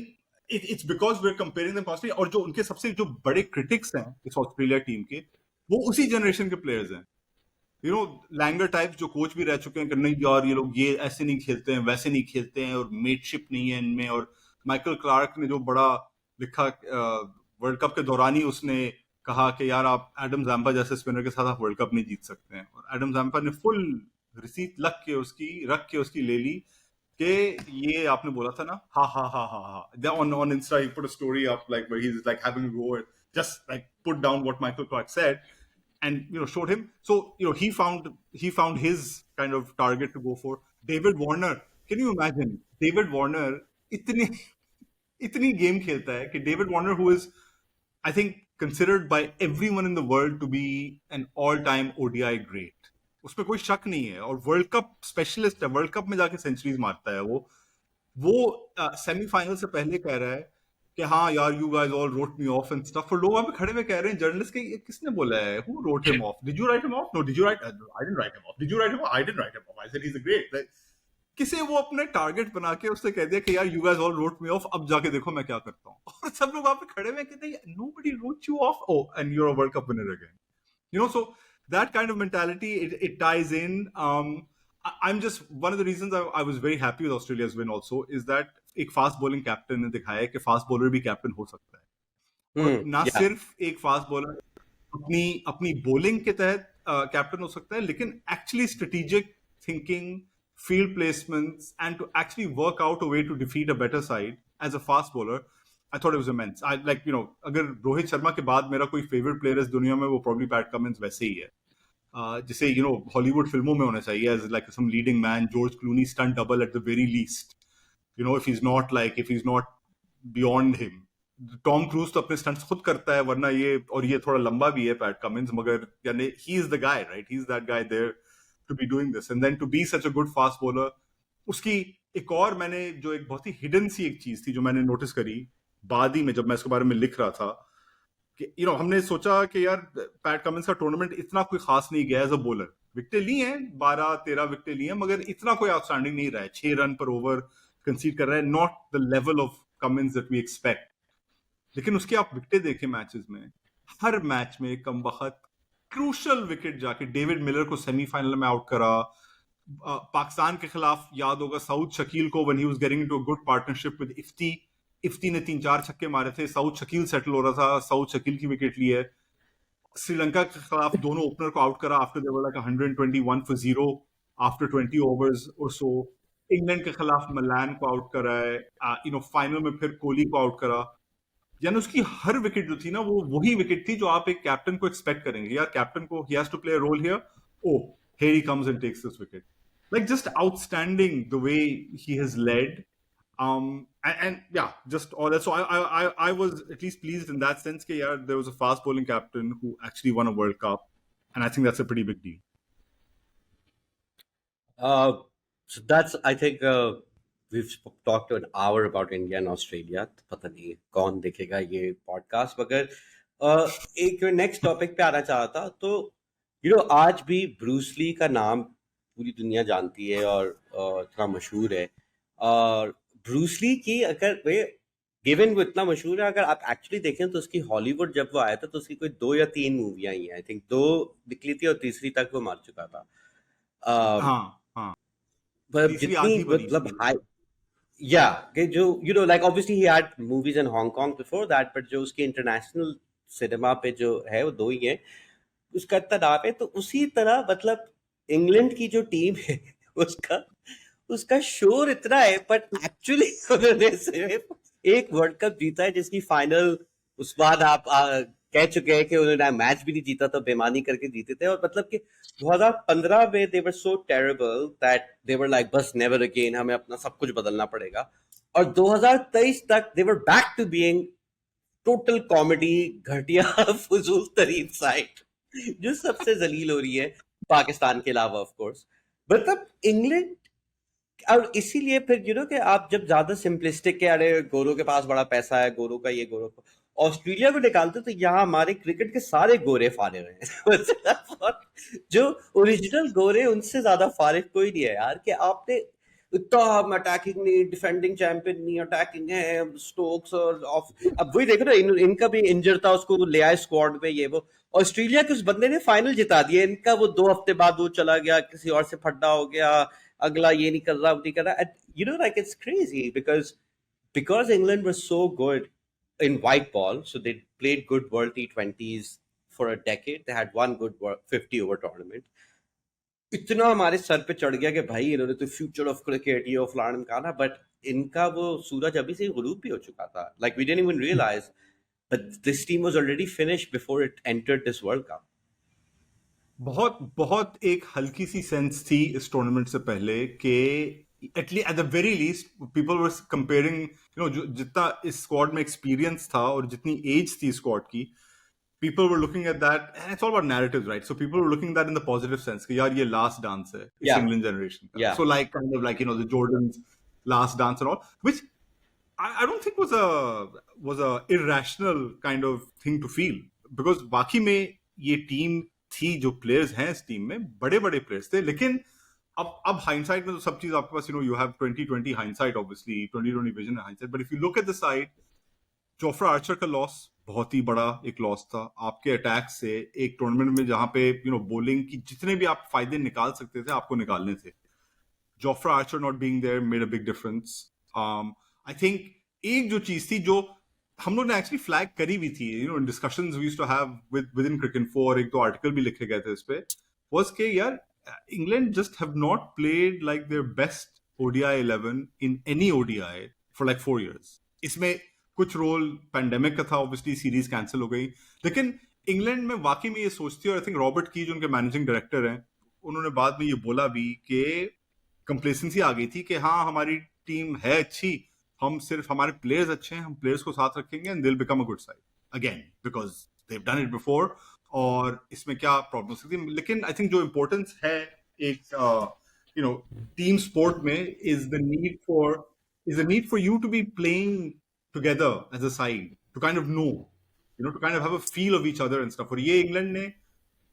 it's because we are comparing them constantly, और जो उनके सबसे जो बड़े क्रिटिक्स हैं इस ऑस्ट्रेलिया टीम के, वो उसी जनरेशन के प्लेयर्स हैं. लैंगर टाइप जो कोच भी रह चुके हैं कि नहीं यार ये लोग ये ऐसे नहीं खेलते हैं, वैसे नहीं खेलते हैं, और मेटशिप नहीं है इनमें. और माइकल क्लार्क ने जो बड़ा लिखा वर्ल्ड कप के दौरान ही, उसने कहा कि यार आप एडम जैम्पा जैसे स्पिनर के साथ आप वर्ल्ड कप नहीं जीत सकते हैं. और एडम जैम्पा ने फुल रिसीट रख के उसकी ले ली कि ये आपने बोला था ना, हा हा हा हा हा. On Insta he put a story up like where he's like having a go at just like put down what Michael Clark said and showed him. So he found his kind of target to go for. David Warner, can you imagine David Warner इतनी game खेलता है कि David Warner, who is I think considered by everyone in the world to be an all-time ODI great, उसमें कोई शक नहीं है, और वर्ल्ड कप स्पेशलिस्ट है, वर्ल्ड कप में जाके सेंचुरीज मारता है. वो सेमीफाइनल से पहले कह रहा है कि हाँ यार you guys all wrote me off and stuff, और लोग वहां पे खड़े हुए कह रहे हैं जर्नलिस्ट के ये किसने बोला है, who wrote him off, did you write him off, no did you write, I didn't write him off, did you write him off, I didn't write him off, I said he is a great. किसे वो अपने target बना के उससे कह दिया कि यार you guys all wrote me off, अब जाके देखो मैं क्या करता हूँ. और सब लोग वहां पे खड़े हुए कहते हैं nobody wrote you off, oh and you are a world cup winner again. So that kind of mentality, it ties in. I'm just one of the reasons I was very happy with Australia's win also is that एक fast bowling captain ने दिखाया है कि fast bowler भी captain हो सकता है, और ना Yeah. सिर्फ एक फास्ट बॉलर अपनी बॉलिंग के तहत कैप्टन हो सकता है, लेकिन actually strategic thinking, field placements, and to actually work out a way to defeat a better side as a fast bowler. I thought it was immense. I like अगर रोहित शर्मा के बाद मेरा कोई फेवरेट प्लेयर इस दुनिया में वो probably पैट कमिंस वैसे ही है, जिसे हॉलीवुड फिल्मों में होना चाहिए as like some leading man, George Clooney stunt double at the very least. If he's not beyond him. Tom cruise तो अपने स्टंट्स खुद करता है, वरना ये थोड़ा लंबा भी है पैट कमिंस, मगर यानी he is the guy, right? He's that guy there to be doing this, and then to be such a good fast bowler. उसकी एक और मैंने जो एक बहुत ही हिडन सी एक चीज थी जो मैंने नोटिस करी बाद ही में जब मैं इसके बारे में लिख रहा था, हमने सोचा कि यार पैट कमिंस का टूर्नामेंट इतना कोई खास नहीं गया एज अ बॉलर, विकेटें ली हैं, 12-13 विकेटें ली हैं, मगर इतना कोई आउटस्टैंडिंग नहीं रहा है, 6 रन पर ओवर कंसीड कर रहा है, not the level of Cummins that we expect. लेकिन उसके आप विकेटें देखें मैचेस में, हर मैच में कम वक्त क्रूशल विकेट जाके डेविड मिलर को सेमीफाइनल में आउट करा। पाकिस्तान के खिलाफ याद होगा सऊद शकील को, when he was getting into a good partnership with Ifti, Ifti ने 3-4 छक्के मारे थे, सऊद शकील सेटल हो रहा था, सऊद शकील की विकेट ली है। श्रीलंका के खिलाफ दोनों ओपनर को आउट करा after they were like 121 for 0 after 20 overs और सो। इंग्लैंड के खिलाफ मलान को आउट करा है, फाइनल में फिर कोहली को आउट करा। यानी उसकी हर विकेट जो थी ना, वो वही विकेट थी जो आप एक कैप्टन को एक्सपेक्ट करेंगे, यार कैप्टन को he has to play a role here, oh here he comes and takes this wicket. Like just outstanding the way he has led. And yeah, just all that. So I was at least pleased in that sense that yeah, there was a fast bowling captain who actually won a World Cup, and I think that's a pretty big deal. So that's, I think, we've talked an hour about India and Australia. तो पता नहीं कौन देखेगा ये podcast, मगर एक next topic पे आना चाहा था। तो आज भी ब्रूस ली का नाम पूरी दुनिया जानती है और इतना मशहूर है। और ब्रूस ली की अगर वे गिवन वो इतना मशहूर है, अगर आप एक्चुअली देखें तो उसकी हॉलीवुड जब वो आया था तो उसकी कोई 2 या 3 मूवियां ही हैं। आई थिंक 2 निकली थी और तीसरी तक वो मार चुका था। हाँ हाँ, पर तीसरी जितनी आधी बनी मतलब थी। हाई, या कि जो like obviously he had movies in Hong Kong before that, but जो उसके इंटरनेशनल सिनेमा पे जो है वो 2 ही है, उसका इतना नाम है। तो उसी तरह मतलब इंग्लैंड की जो टीम है उसका उसका शोर इतना है, बट एक्चुअली उन्होंने सिर्फ एक वर्ल्ड कप जीता है जिसकी फाइनल उस बाद आप कह चुके हैं कि उन्होंने मैच भी नहीं जीता, तो बेमानी करके जीते थे। और मतलब कि 2015 में they were so terrible that they were like बस नेवर अगेन, हमें अपना सब कुछ बदलना पड़ेगा। और 2023 तक they were back to being total comedy, घटिया फजूल तरीन साइड जो सबसे जलील हो रही है पाकिस्तान के अलावा ऑफ कोर्स। मतलब इंग्लैंड, और इसीलिए फिर कि आप जब ज्यादा सिंपलिस्टिक के, अरे गोरों के पास बड़ा पैसा है, गोरों का ये, गोरों का ऑस्ट्रेलिया को निकालते तो यहाँ हमारे क्रिकेट के सारे गोरे फारे हुए हैं मतलब जो ओरिजिनल गोरे, उनसे ज्यादा फारिग कोई नहीं है यार। कि आपने इतना, हम अटैकिंग नहीं, डिफेंडिंग चैंपियन नहीं, अटैकिंग है स्टोक्स और ऑफ। अब वही देखो ना, इनका भी इंजर था, उसको ले आए स्क्वाड में, ये वो। ऑस्ट्रेलिया के उस बंदे ने फाइनल जिता दिया, इनका वो 2 हफ्ते बाद वो चला गया, किसी और से फड्डा हो गया, अगला ये नहीं कर रहा, वो नहीं कर रहा। Like it's crazy because England was so good in white ball, so they played good World T20s for a decade. They had one good 50 over tournament. इतना हमारे सर पे चढ़ गया कि भाई इन्होंने तो फ्यूचर ऑफ क्रिकेट ये फलाना कहा ना, बट इनका वो सूरज अभी से ही गुरूब भी हो चुका था। Like we didn't even realise, but this team was already finished before it entered this world cup. बहुत बहुत एक हल्की सी सेंस थी इस टूर्नामेंट से पहले कि at the very least people were comparing, जो जितना इस स्क्वाड में एक्सपीरियंस था और जितनी एज थी स्क्वाड की, people were looking at that, and it's all about narratives, right? So people were looking at that in the positive sense कि यार ये last dance है इस Yeah, England generation का, yeah. so like kind of like the Jordans last dance and all, which I don't think was a irrational kind of thing to feel, because बाकी में ये team थी, जो players हैं इस टीम में बड़े बड़े प्लेयर्स थे। लेकिन अब हाइंडसाइट में तो सब चीज आपके पास, you have 2020 hindsight, obviously 2020 vision hindsight, but if you look at the side, Jofra Archer का लॉस बहुत ही बड़ा एक लॉस था आपके अटैक से, एक टूर्नामेंट में जहां पे बॉलिंग की जितने भी आप फायदे निकाल सकते थे आपको निकालने थे। Jofra Archer not being there made a big difference. I think एक जो चीज थी जो हम लोग ने एक्चुअली फ्लैग करी भी थी, in discussions we used to have with in cricket for, एक दो आर्टिकल भी लिखे गए थे इस पे, वाज के यार England just have not played like their best ODI 11 in any ODI for like 4 years। इसमें कुछ रोल पैंडेमिक का था, ऑब्वियसली सीरीज कैंसिल हो गई, लेकिन इंग्लैंड में वाकई में ये सोचती है, और आई थिंक रॉबर्ट की जो उनके मैनेजिंग डायरेक्टर हैं, उन्होंने बाद में ये बोला भी कि कंप्लेसेंसी आ गई थी कि हाँ हमारी टीम है अच्छी, हम सिर्फ हमारे प्लेयर्स अच्छे हैं, हम प्लेयर्स को साथ रखेंगे and they will become a good side again because they have done it before, और इसमें क्या प्रॉब्लम हो सकती है। लेकिन आई थिंक जो इंपॉर्टेंस है एक टीम स्पोर्ट में is the need for you to be playing together as a side to kind of know to kind of have a feel of each other and stuff. और ये England ने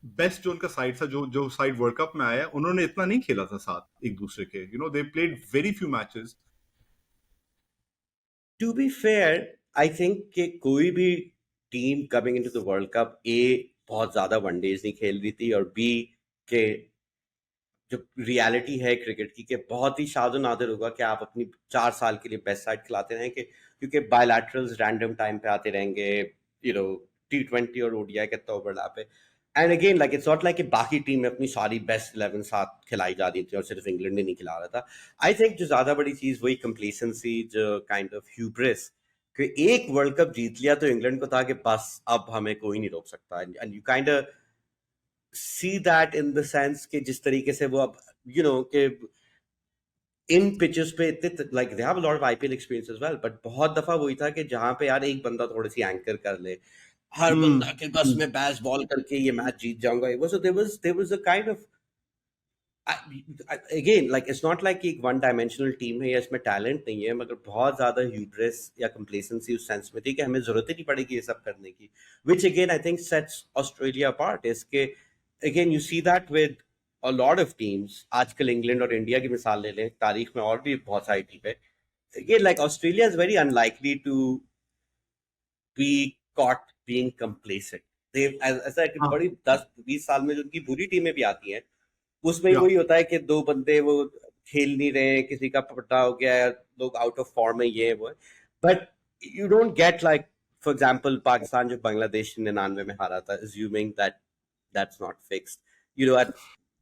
best जो उनका side था, जो जो side world cup में आया, उन्होंने इतना नहीं खेला था साथ एक दूसरे के. They played very few matches. To be fair, I think कि कोई भी team coming into the world cup a बहुत ज्यादा वनडेज नहीं खेल रही थी, और बी के जो रियलिटी है क्रिकेट की कि बहुत ही शादो नादिर होगा कि आप अपनी 4 साल के लिए बेस्ट साइड खिलाते रहें, क्योंकि बायलैटरल्स रैंडम टाइम पे आते रहेंगे, T20 और ओडीआई कितना ओवरलैप है. And again like it's not like कि बाकी टीम में अपनी सारी बेस्ट 11 साथ खिलाई जा रही थी और सिर्फ इंग्लैंड ने नहीं खिला रहा था. आई थिंक जो ज्यादा बड़ी चीज वही कंप्लेसेंसी, जो काइंड ऑफ ह्यूब्रिस, कि एक वर्ल्ड कप जीत लिया तो इंग्लैंड को था कि बस अब हमें कोई नहीं रोक सकता. And you kind of see that in the sense कि जिस तरीके से वो अब कि इन पिचेस पे इतने, like they have a lot of IPL experience as well, but बहुत दफा वही था कि जहां पे यार एक बंदा थोड़ी सी एंकर कर ले, हर बंदा के बस में बैस बॉल करके ये मैच जीत जाऊंगा. it was there was a kind of, again like it's not like कि एक वन डायमेंशनल टीम है या इसमें टैलेंट नहीं है, मगर बहुत ज्यादा ह्यूब्रिस या कंप्लेसेंसी उस सेंस में थी कि हमें जरूरत ही नहीं पड़ेगी ये सब करने की, which again I think sets Australia apart. इसके again you see that with a lot of teams. आजकल इंग्लैंड और इंडिया की मिसाल ले लें, तारीख में और भी बहुत सारी टीम है. Again like Australia is very unlikely to be caught being complacent. ऐसा कि हाँ. बड़ी 10-20 साल में जो उनकी बुरी टीमें भी आती हैं, उसमें Yeah. वही होता है कि दो बंदे वो खेल नहीं रहे, किसी का पट्टा हो गया है, लोग आउट ऑफ फॉर्म है, ये वो. But you don't get like, for example Pakistan जो बांग्लादेश 99 में हारा था, assuming that that's not fixed,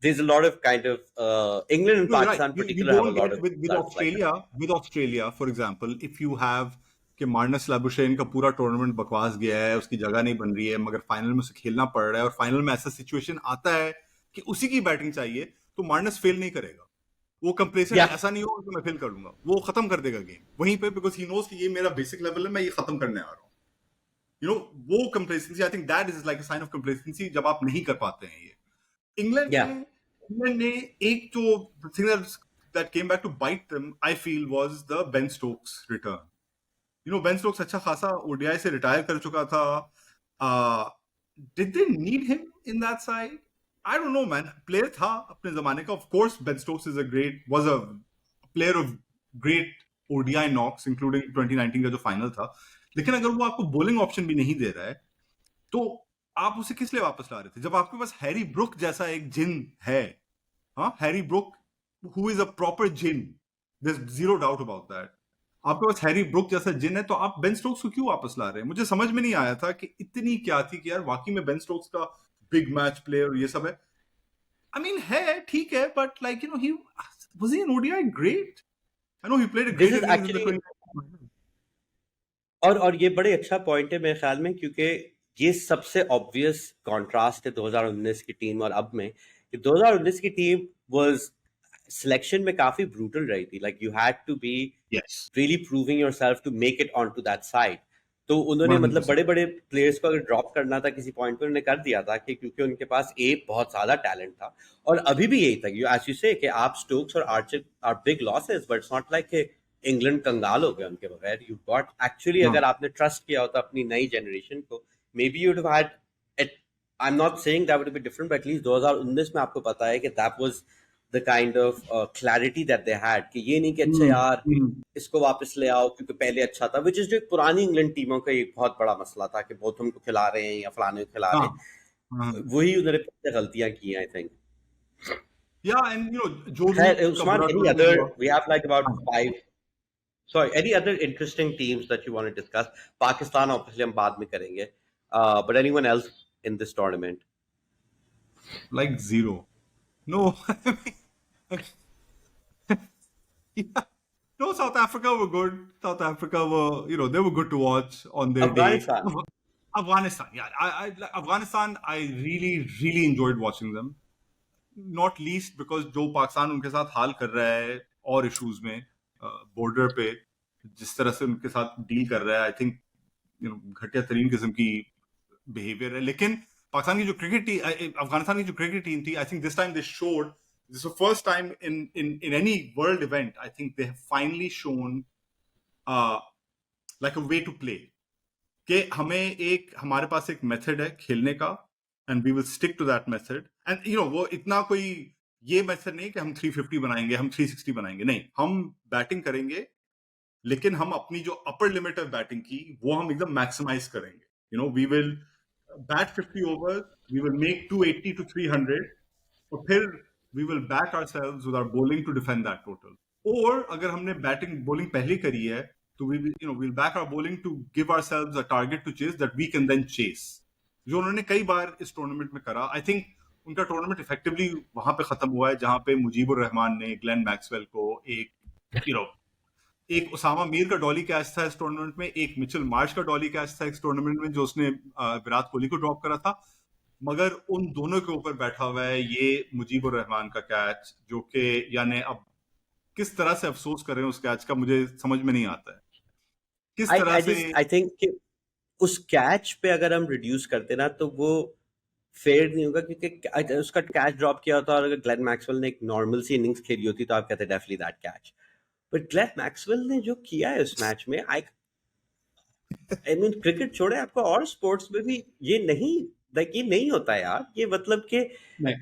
there's a lot of kind of England and No, you're right. Pakistan We particular have a don't lot get of with results like that. Australia. With Australia, for example, if you have कि Marnus Labuschagne का पूरा tournament बकवास गया है, उसकी जगह नहीं बन रही है, मगर फाइनल में उसे खेलना पड़ रहा है, और फाइनल में ऐसा सिचुएशन आता है कि उसी की बैटिंग चाहिए, तो मार्नस फेल नहीं करेगा. वो कंप्लेसेंट Yeah, ऐसा नहीं होगा कि मैं फेल कर लूंगा, वो खत्म कर देगा गेम वहीं पे, बिकॉज ही नोज कि ये मेरा बेसिक लेवल है, मैं ये खत्म करने आ रहा हूँ. वो complacency, I think that is like a sign of complacency जब आप नहीं कर पाते हैं ये. England yeah. ने इंग्लैंड ने एक जो thing that came back to bite them, I feel, was the Ben Stokes return. Ben Stokes अच्छा खासा ओडीआई से रिटायर कर चुका था. Did they need him in that side? I don't know, man. Player था अपने जमाने का. Of course, Ben Stokes was a player of great ODI knocks, including 2019 का जो फाइनल था. लेकिन अगर वो आपको बॉलिंग ऑप्शन भी नहीं दे रहा है, तो आप उसे किस लिए वापस ला रहे थे, जब आपके पास हैरी ब्रुक जैसा एक जिन है. हाँ, Harry Brook, who is a proper जिन. There's zero doubt about that. आपके पास हैरी ब्रुक जैसा जिन है, तो आप बेन स्टोक्स को क्यों वापस ला रहे हैं? मुझे समझ में नहीं आया था कि इतनी क्या थी कि यार वाकई में बेन स्टोक्स का बिग मैच प्लेयर ये सब है. आई मीन है, ठीक है, but like he was he an ODI great? I know he played a This great is innings in the actually, 20. और ये बड़े अच्छा पॉइंट है मेरे ख्याल में, क्योंकि ये सबसे ऑब्वियस कॉन्ट्रास्ट है 2019 की टीम और अब में, कि 2019 की टीम वाज सिलेक्शन में काफी ब्रूटल रही थी. Like you had to be Yes, really proving yourself to make it onto that side. तो उन्होंने मतलब 100%. बड़े बड़े प्लेयर्स को अगर ड्रॉप करना था किसी पॉइंट पे, उन्होंने कर दिया था, कि क्योंकि उनके पास बहुत ज्यादा टैलेंट था. और अभी भी यही था, यू एज यू से कि आप स्टोक्स और Archer are big losses, but it's not like कि इंग्लैंड कंगाल हो गया उनके बगैर. यू गॉट एक्चुअली, हाँ. अगर आपने ट्रस्ट किया होता अपनी नई जनरेशन को, may be you'd have had it. I am not saying that would be different, but at least 2019 में आपको पता है कि that was the kind of clarity that they had, कि ये नहीं कि अच्छा हम्म, यार हम्म, इसको वापस ले आओ क्योंकि पहले अच्छा था, विच इज जो एक पुरानी इंग्लैंड टीमों का एक बहुत बड़ा मसला था कि बोथम को खिला रहे हैं या फलाने को खिला रहे हाँ, हाँ. हैं. वही उन्होंने पहले गलतियां की, आई थिंक. Yeah, and जो खैर रूट का उस्मान, बुरा एनी टूर्नामेंट अदर, हुआ. वी हैव लाइक अबाउट हाँ. 5, sorry, any other interesting teams that you want to discuss? Pakistan obviously हम बाद में करेंगे, but anyone else in this tournament? Like zero. No, yeah. No, South Africa were good. South Africa were, they were good to watch on their day. Afghanistan. Afghanistan, yeah. Afghanistan, I really, really enjoyed watching them. Not least because जो पाकिस्तान उनके साथ हाल कर रहा है और issues में, border पे जिस तरह से उनके साथ डील कर रहा है, आई थिंक घटिया तरीन किस्म की बिहेवियर है. लेकिन पाकिस्तान की जो क्रिकेट टीम, अफगानिस्तान की जो क्रिकेट टीम थी, I think this time they showed, this is the first time in any world event, I think they have finally shown like a way to play. कि हमारे पास एक मेथड है खेलने का, and we will stick to that method. And वो इतना कोई ये मेथड नहीं कि हम 350 बनाएंगे, हम 360 बनाएंगे, नहीं, हम बैटिंग करेंगे, लेकिन हम अपनी जो अपर लिमिट है बैटिंग की वो हम एकदम मैक्सिमाइज करेंगे। We will bat 50 over, we will make 280 to 300, और फिर we will back ourselves with our bowling to defend that total. और अगर हमने बैटिंग बॉलिंग पहले करी है, तो we will back our bowling to give ourselves a target to chase that we can then chase, जो उन्होंने कई बार इस टूर्नामेंट में करा। आई थिंक उनका टूर्नामेंट इफेक्टिवली वहां पे खत्म हुआ है जहां पे मुजीबुर रहमान ने ग्लेन मैक्सवेल को एक उसामा मीर का डॉली कैच था इस टूर्नामेंट में, एक मिचेल मार्श का डॉली कैच था इस टूर्नामेंट में जो उसने विराट कोहली को ड्रॉप करा था, मगर उन दोनों के ऊपर बैठा हुआ है ये मुजीबुर रहमान का कैच, जो कि यानी अब किस तरह से अफसोस करें उस कैच का मुझे समझ में नहीं आता है, किस तरह आई से। जस्ट आई थिंक कि उस कैच पे अगर हम रिड्यूस करते ना तो वो फेयर नहीं होगा, क्योंकि उसका कैच ड्रॉप किया होता और अगर ग्लेन मैक्सवेल ने एक नॉर्मल सी इनिंग्स खेली होती तो आप कहते definitely that catch. But Glenn Maxwell ने जो किया है उस मैच में, आई मीन क्रिकेट छोड़े, आपको और स्पोर्ट्स में भी ये नहीं, लाइक ये नहीं होता यार, ये मतलब कि नहीं,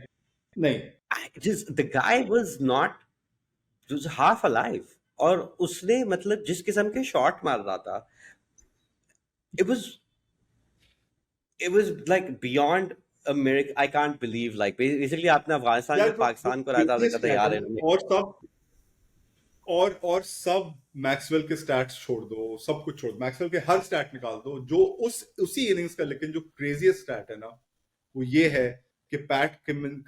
नहीं, just the guy was not, was half alive, और उसने मतलब जिस किस्म के शॉट मार रहा था, it was it was like beyond a miracle. I can't believe, like basically आपने अफगानिस्तान यार को जो पाकिस्तान को लाया था, आपने क्रेजी कहा था स्टैट यार है इन्होंने और सब, और सब मैक्सवेल के स्टैट्स छोड़ दो, सब कुछ छोड़ दो, मैक्सवेल के हर स्टैट निकाल दो जो उसी इनिंग्स का, लेकिन जो क्रेजीएस्ट स्टैट है ना वो ये है कि पैट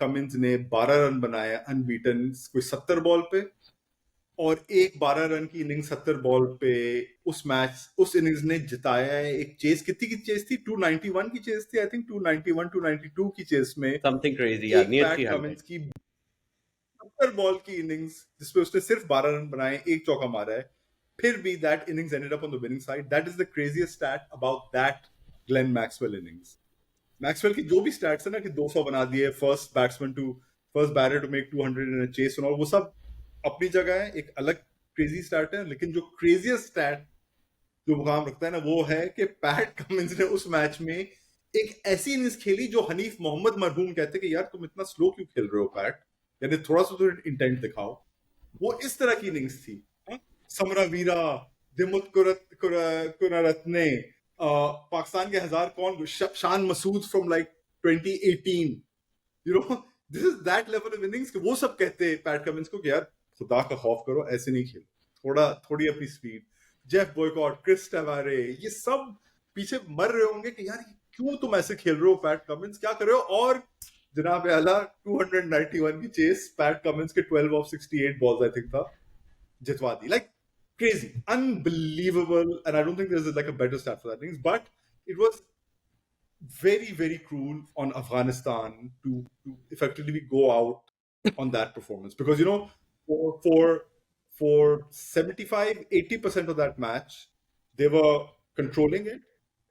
कमिंस ने 12 रन बनाए अनबीटन कोई 70 बॉल पे, और एक 12 रन की इनिंग 70 बॉल पे उस इनिंग्स ने जिताया है। एक चेस, कितनी की चेस थी, 291 की चेस थी, आई थिंक 291 292 की चेस में something crazy, yeah, एक near पैट 300. कमिंस की 70 बॉल की इनिंग्स जिसपे उसने सिर्फ 12 रन बनाए, एक चौका मारा है, फिर भी that innings ended up on the winning side. That is the craziest stat about that Glenn Maxwell innings. Maxwell की जो भी स्टैट्स है ना कि 200 बना दिए, first batter to make 200 in a chase, और वो सब अपनी जगह है, एक अलग क्रेजी स्टैट है, लेकिन जो क्रेजीएस्ट स्टैट जो मुकाम रखता है ना वो है कि पैट कमिंस ने उस मैच में एक ऐसी इनिंग्स खेली जो हनीफ मोहम्मद मरहूम कहते कि यार तुम इतना स्लो क्यों खेल रहे हो पैट, यानी थोड़ा सा तो इंटेंट दिखाओ। वो इस तरह की इनिंग्स थी। हाँ? समरा वीरा, दिमुत कुररत्ने, पाकिस्तान के हजार कौन, Shan Masood from like 2018, you know, this is that level of innings. वो सब कहते हैं पैट कमिंस को कि यार खुदा का खौफ करो, ऐसे नहीं खेलो, थोड़ी अपनी स्पीड। जेफ बॉयकॉट, क्रिस टेवारे, ये सब पीछे मर रहे होंगे कि यार क्यों तुम ऐसे खेल रहे हो पैट कमिंस, क्या कर रहे हो। और जनाब आला 291 की चेस पैट कमिंस के 12 ऑफ 68 बॉल्स आई थिंक था, जितवा दी। Like crazy, unbelievable, and I don't think there's like a better stat for that things, but it was very, very cruel on Afghanistan to effectively go out on that performance, because for for for 75-80% of that match they were controlling it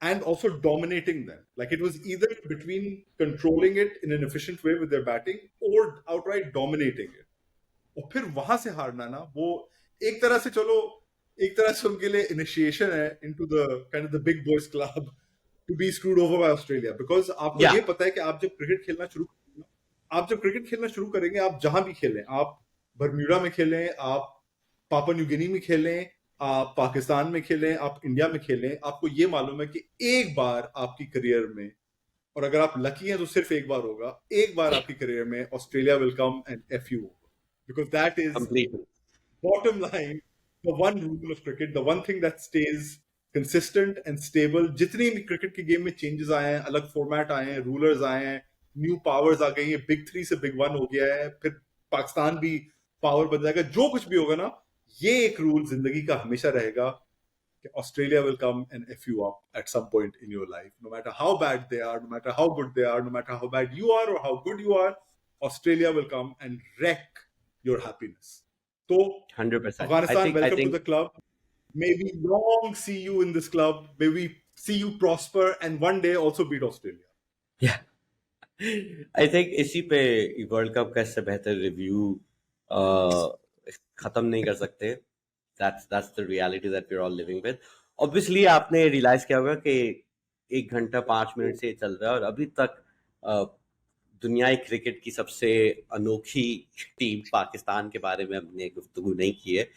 and also dominating them. Like it was either between controlling it in an efficient way with their batting or outright dominating it. और फिर वहां से हारना ना, वो एक तरह से चलो, एक तरह से उनके लिए इनिशिएशन है into the kind of the big boys club to be screwed over by Australia, because आपको Yeah, ये पता है कि आप जब क्रिकेट खेलना शुरू करेंगे, आप जहां भी खेलें, आप बर्म्यूडा में खेलें, आप पापा न्यू गिनी में खेलें, आप पाकिस्तान में खेलें, आप इंडिया में खेलें, आपको ये मालूम है कि एक बार आपकी करियर में, और अगर आप लकी हैं तो सिर्फ एक बार होगा, एक बार आपकी करियर में Australia will come and F you, because that is completely. bottom line, the one rule of cricket, the one thing that stays consistent and stable। जितनी भी क्रिकेट के गेम में चेंजेस आए हैं, अलग फॉर्मेट आए हैं, रूलर्स आए हैं, न्यू पावर्स आ गई हैं, बिग 3 से बिग 1 हो गया है, फिर पाकिस्तान भी पावर बन जाएगा, जो कुछ भी होगा ना, ये एक रूल जिंदगी का हमेशा रहेगा कि Australia will come and F you up at some point in your life. No matter how bad they are, no matter how good they are, no matter how bad you are or how good you are, Australia will come and wreck your happiness. So, 100%. I Afghanistan, think I welcome to think the club. May we long see you in this club. May we see you prosper and one day also beat Australia. yeah, I think इसी पे world cup का इससे बेहतर review खत्म नहीं कर सकते. That's the reality that we're all living with. Obviously आपने रियलाइज किया होगा कि 1 घंटा 5 मिनट से ये चल रहा है और अभी तक अ, दुनियाई क्रिकेट की सबसे अनोखी टीम पाकिस्तान के बारे में हमने गुफ्तगू नहीं की है,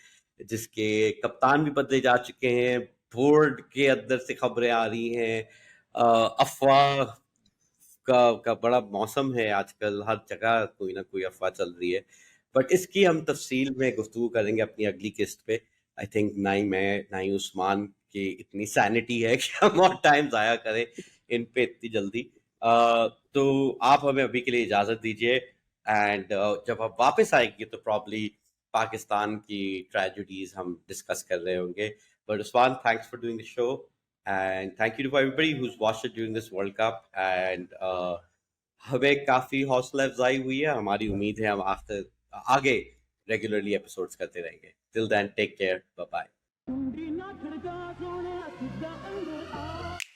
जिसके कप्तान भी बदले जा चुके हैं, बोर्ड के अंदर से खबरें आ रही हैं, अफवाह का बड़ा मौसम है आजकल, हर जगह कोई ना कोई अफवाह चल रही है। बट इसकी हम तफसील में गुफ्तगू करेंगे अपनी अगली किस्त पे। आई थिंक ना ही मैं ना ही उस्मान की इतनी सैनिटी है कि हम और टाइम ज़ाया करें इन पे इतनी जल्दी। तो आप हमें अभी के लिए इजाज़त दीजिए, एंड जब हम वापस आएंगे तो प्रॉब्ली पाकिस्तान की ट्रेजेडीज हम डिस्कस कर रहे होंगे। But Usman, thanks for doing the show, and thank you to everybody who's watched it during this World Cup. And हमें काफी हौसला अफजाई हुई है, हमारी उम्मीद है हम आफ्टर आगे रेगुलरली एपिसोड्स करते रहेंगे। Till then, take care, bye bye.